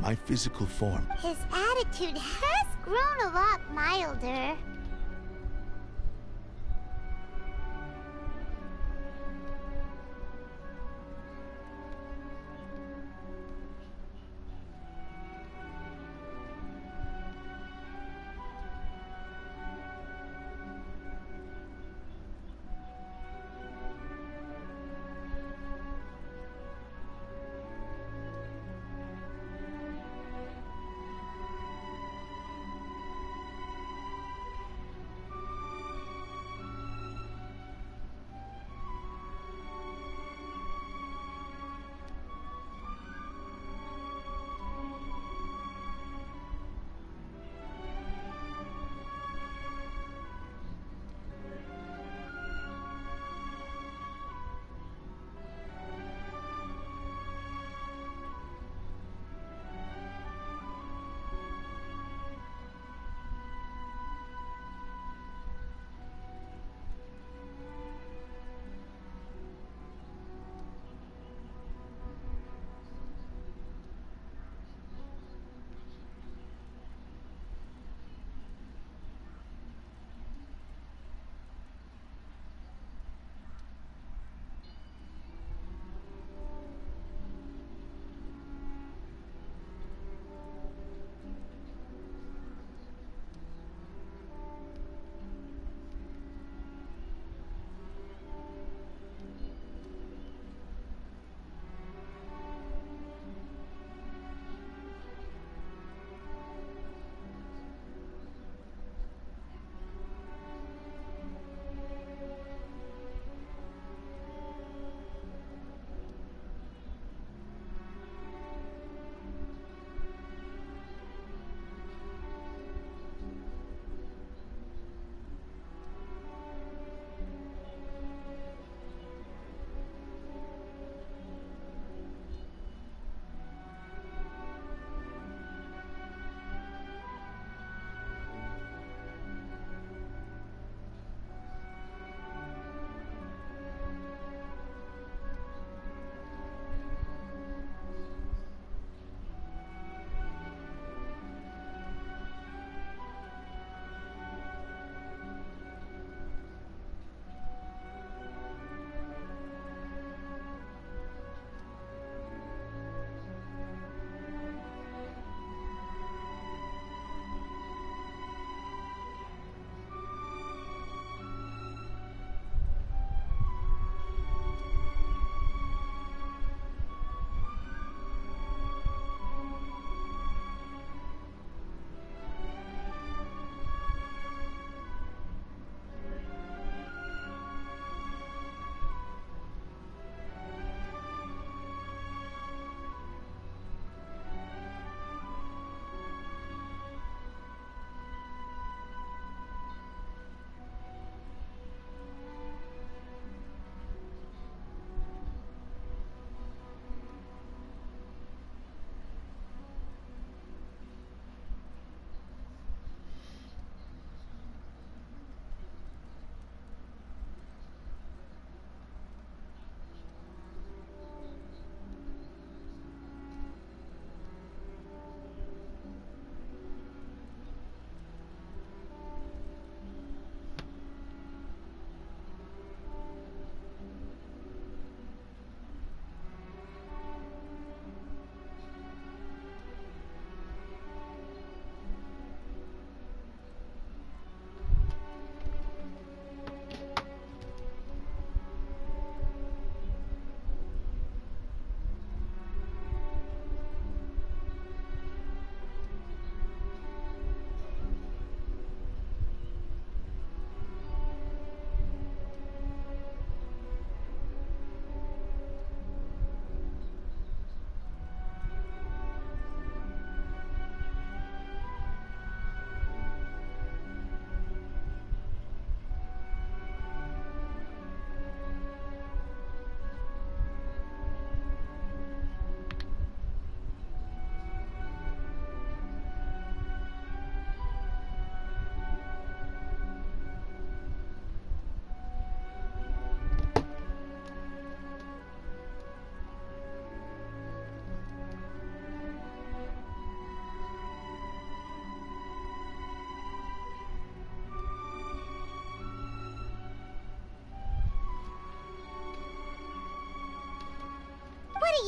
My physical form. His attitude has grown a lot milder.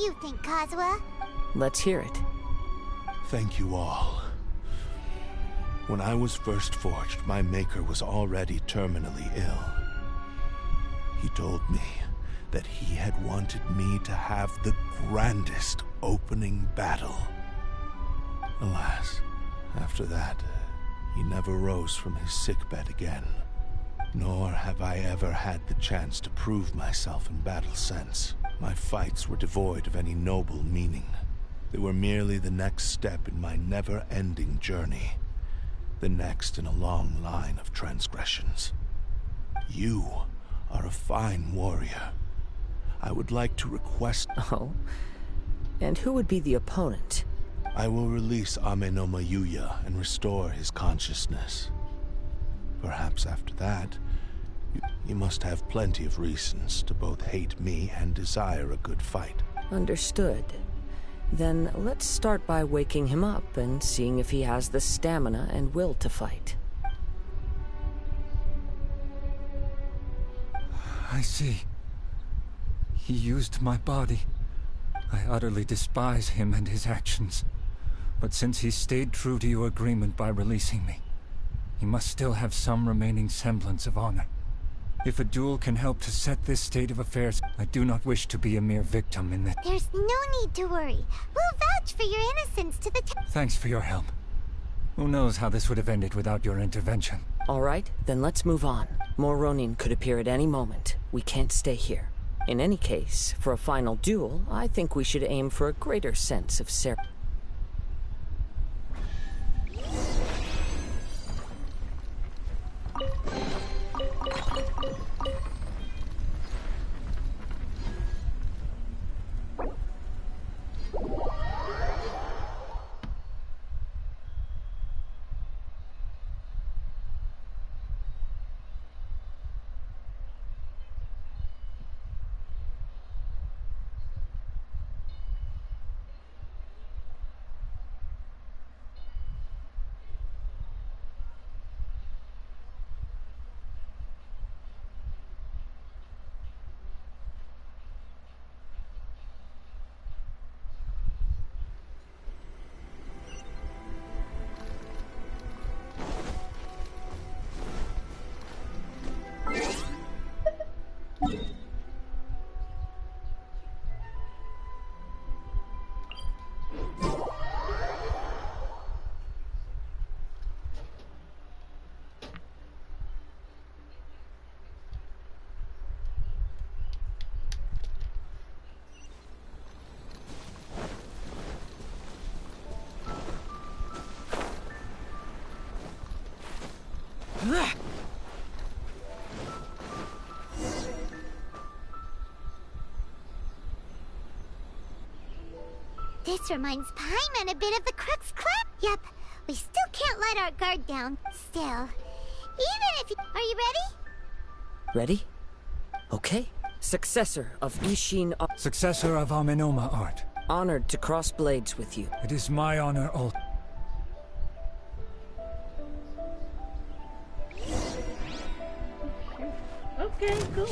you think, Kazuha? Let's hear it. Thank you all. When I was first forged, my maker was already terminally ill. He told me that he had wanted me to have the grandest opening battle. Alas, after that, he never rose from his sickbed again. Nor have I ever had the chance to prove myself in battle since. My fights were devoid of any noble meaning. They were merely the next step in my never-ending journey. The next in a long line of transgressions. You are a fine warrior. I would like to request... Oh? And who would be the opponent? I will release Amenoma Yuya and restore his consciousness. Perhaps after that, you must have plenty of reasons to both hate me and desire a good fight. Understood. Then let's start by waking him up and seeing if he has the stamina and will to fight. I see. He used my body. I utterly despise him and his actions. But since he stayed true to your agreement by releasing me, he must still have some remaining semblance of honor. If a duel can help to set this state of affairs, I do not wish to be a mere victim in that. There's no need to worry. We'll vouch for your innocence to the Thanks for your help. Who knows how this would have ended without your intervention. All right, then let's move on. More Ronin could appear at any moment. We can't stay here. In any case, for a final duel, I think we should aim for a greater sense of ceremony. This reminds Paimon a bit of the Crux Club. Yep, we still can't let our guard down. Still, even if you... Are you ready? Ready? Okay. Successor of Ishin... Successor of Amenoma art. Honored to cross blades with you. It is my honor also. Okay, cool.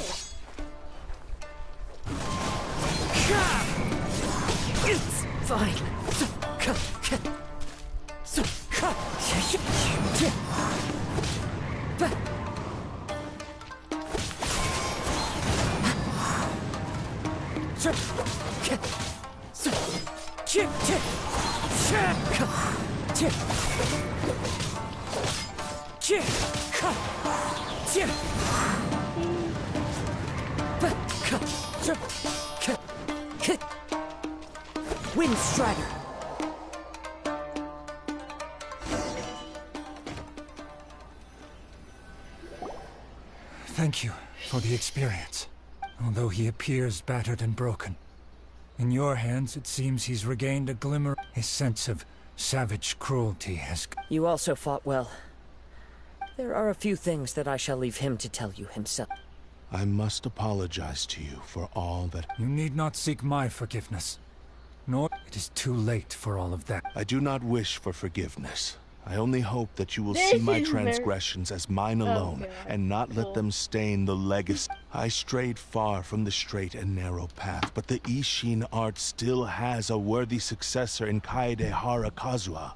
It's fine. Wind Strider. Thank you for the experience. Although he appears battered and broken, in your hands it seems he's regained a glimmer. His sense of savage cruelty has... You also fought well. There are a few things that I shall leave him to tell you himself. I must apologize to you for all that... You need not seek my forgiveness. Nor it is too late for all of that. I do not wish for forgiveness. I only hope that you will This see my is very- transgressions as mine alone, God. and not let Cool. them stain the legacy. I strayed far from the straight and narrow path, but the Ishin art still has a worthy successor in Kaedehara Kazuha.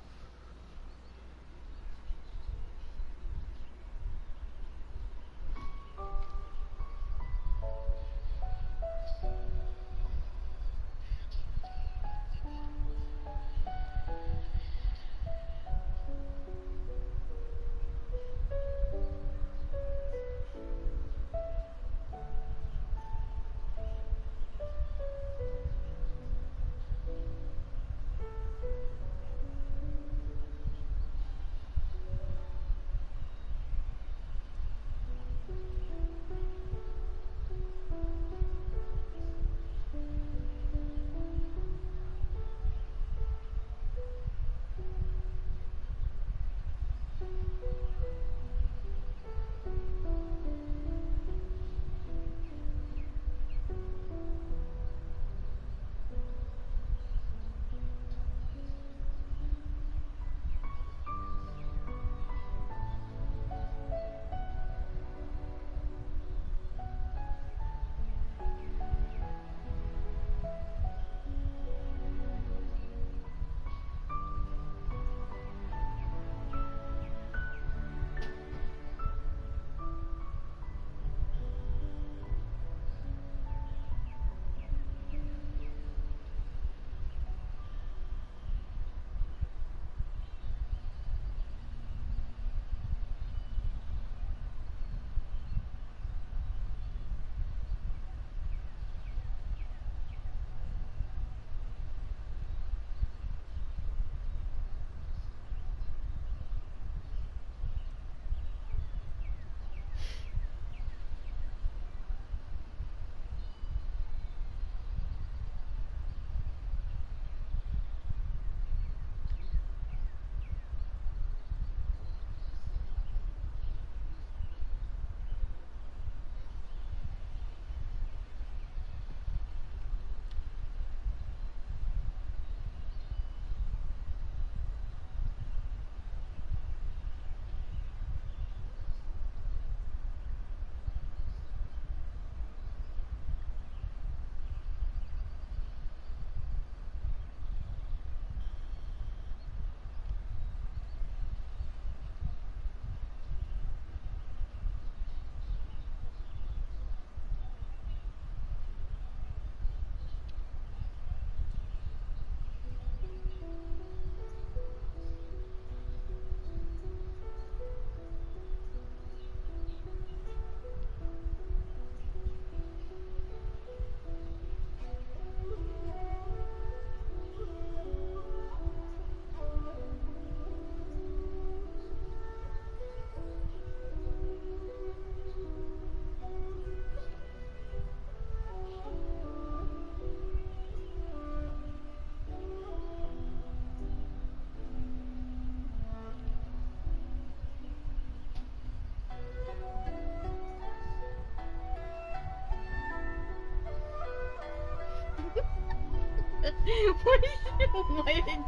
What is she waiting?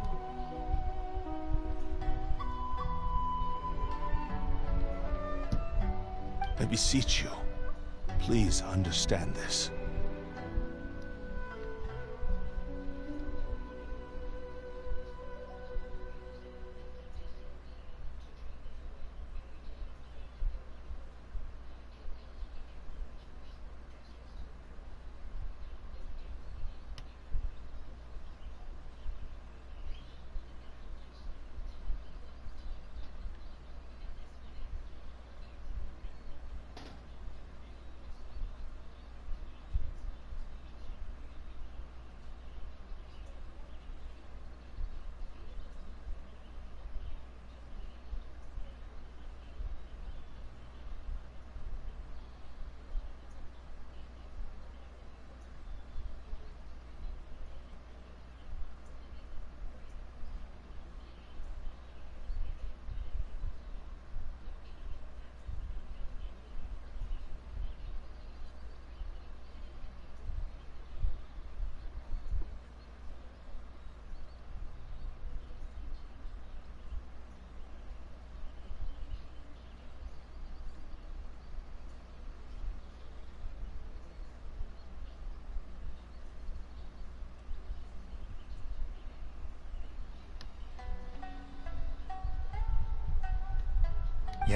I beseech you, please understand this.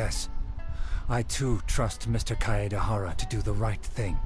yes. I too trust Mr. Kaedehara to do the right thing.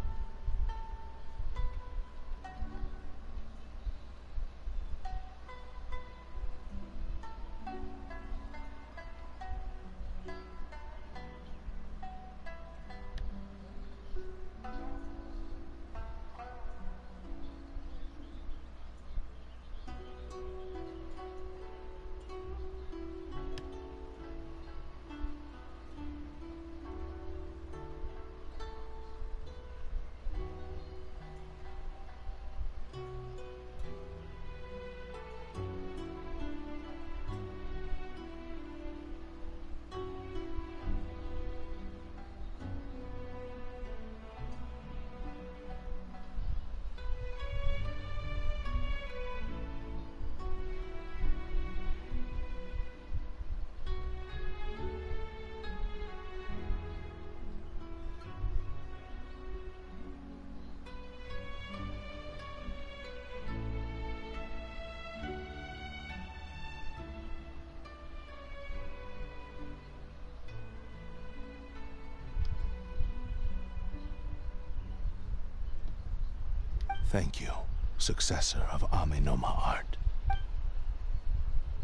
Thank you, successor of Amenoma art.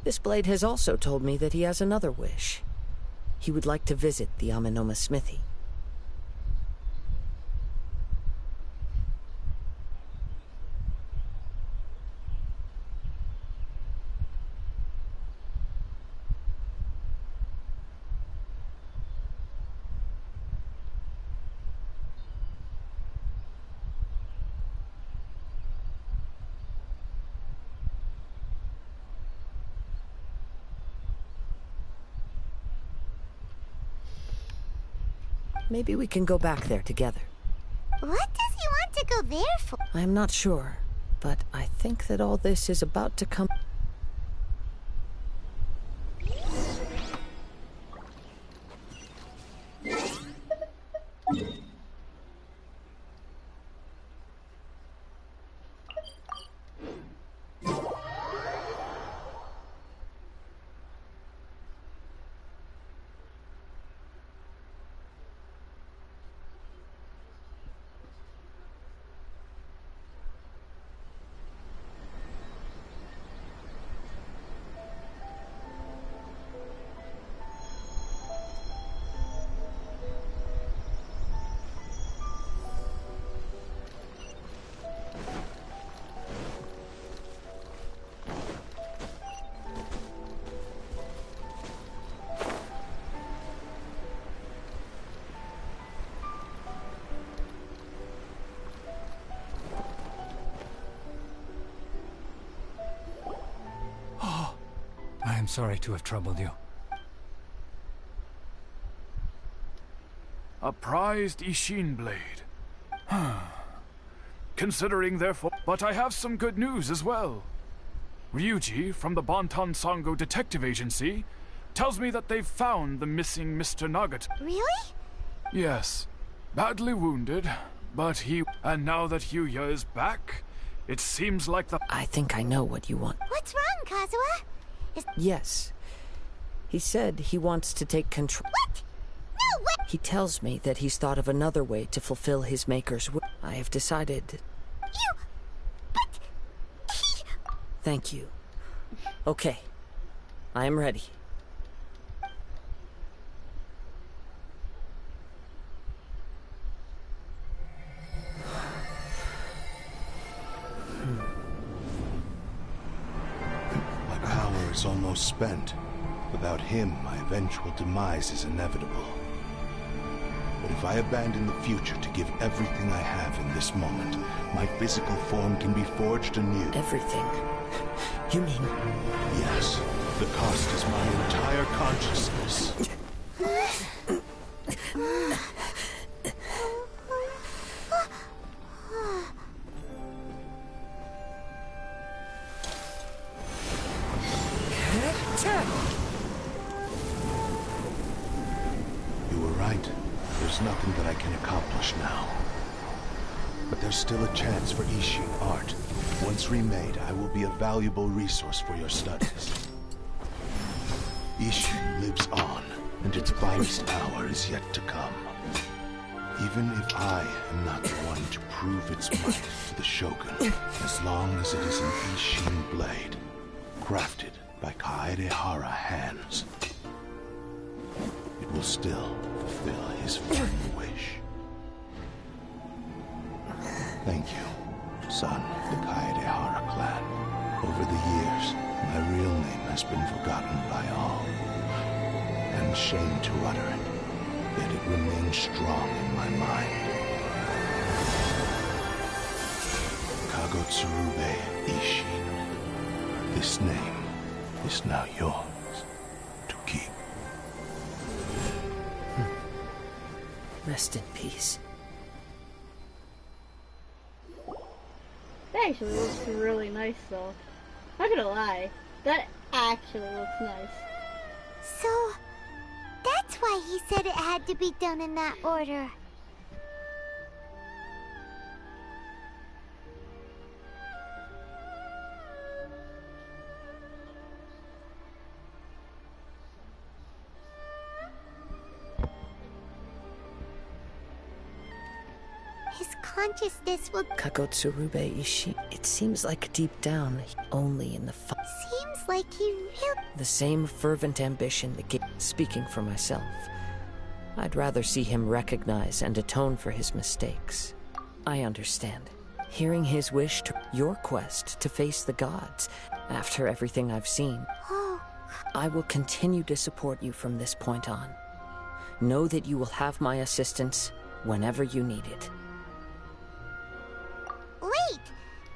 This blade has also told me that he has another wish. He would like to visit the Amenoma smithy. Maybe we can go back there together. What does he want to go there for? I am not sure, but I think that all this is about to come. I am sorry to have troubled you. A prized Ishin blade. Considering therefore... But I have some good news as well. Ryuji, from the Bonton Sango Detective Agency, tells me that they've found the missing Mr. Nagata. Really? Yes. Badly wounded, but he... And now that Yuya is back, it seems like the... I think I know what you want. What's wrong, Kazuha? Yes. He said he wants to take control. What? No way! He tells me that he's thought of another way to fulfill his maker's wish. I have decided... You... But... He... Thank you. Okay. I am ready. Is almost spent. Without him, my eventual demise is inevitable. But if I abandon the future to give everything I have in this moment, my physical form can be forged anew. Everything? You mean... Yes. The cost is my entire consciousness. You were right. There's nothing that I can accomplish now. But there's still a chance for Ishin art. Once remade, I will be a valuable resource for your studies. Ishin lives on, and its finest hour is yet to come. Even if I am not the one to prove its might to the Shogun, as long as it is an Ishin blade, crafted by Kaedehara hands, it will still fulfill his final wish. Thank you, son of the Kaedehara clan. Over the years, my real name has been forgotten by all, and shame to utter it, yet it remains strong in my mind. Kagotsurube Ishin. This name is now yours to keep. Rest in peace. That actually looks really nice, though. Not gonna lie, that actually looks nice. So, that's why he said it had to be done in that order. His consciousness will... Kagotsurube Ishi. It seems like deep down, only in the Seems like he really... the same fervent ambition that speaking for myself. I'd rather see him recognize and atone for his mistakes. I understand. Hearing his wish to your quest to face the gods, after everything I've seen, I will continue to support you from this point on. Know that you will have my assistance whenever you need it. Wait!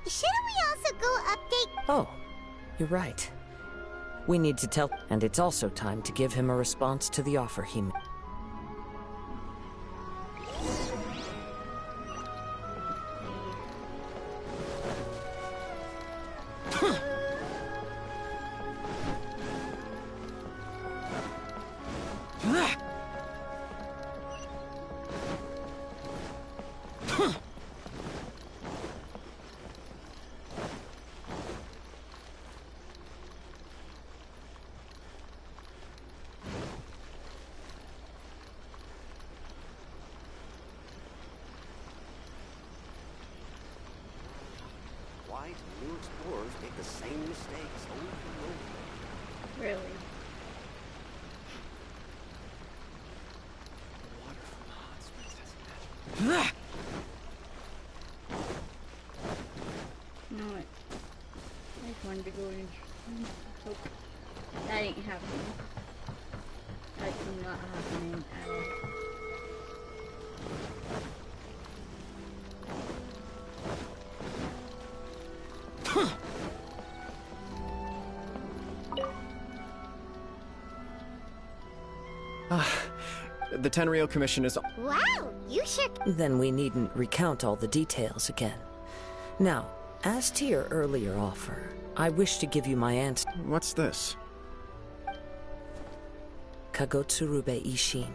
Shouldn't we also go update... Oh, you're right. We need to tell, and it's also time to give him a response to the offer he made. Why do new explorers make the same mistakes over and over? Really? Water from the hot springs has magic. No, I just wanted to go in. Nope. That ain't happening. That's not happening at all. The Tenryou Commission is... Wow, you sure... Then we needn't recount all the details again. Now, as to your earlier offer, I wish to give you my answer. What's this? Kagotsurube Ishin.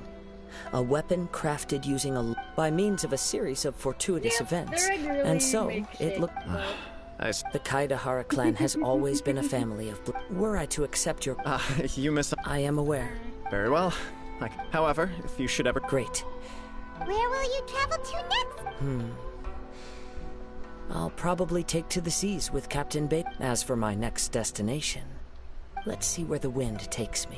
A weapon crafted using by means of a series of fortuitous events. And so, it looked... The Kaedehara clan has always been a family of... Were I to accept your... You miss... I am aware. Very well. However, if you should ever... Great. Where will you travel to next? I'll probably take to the seas with Captain Bate. As for my next destination, let's see where the wind takes me.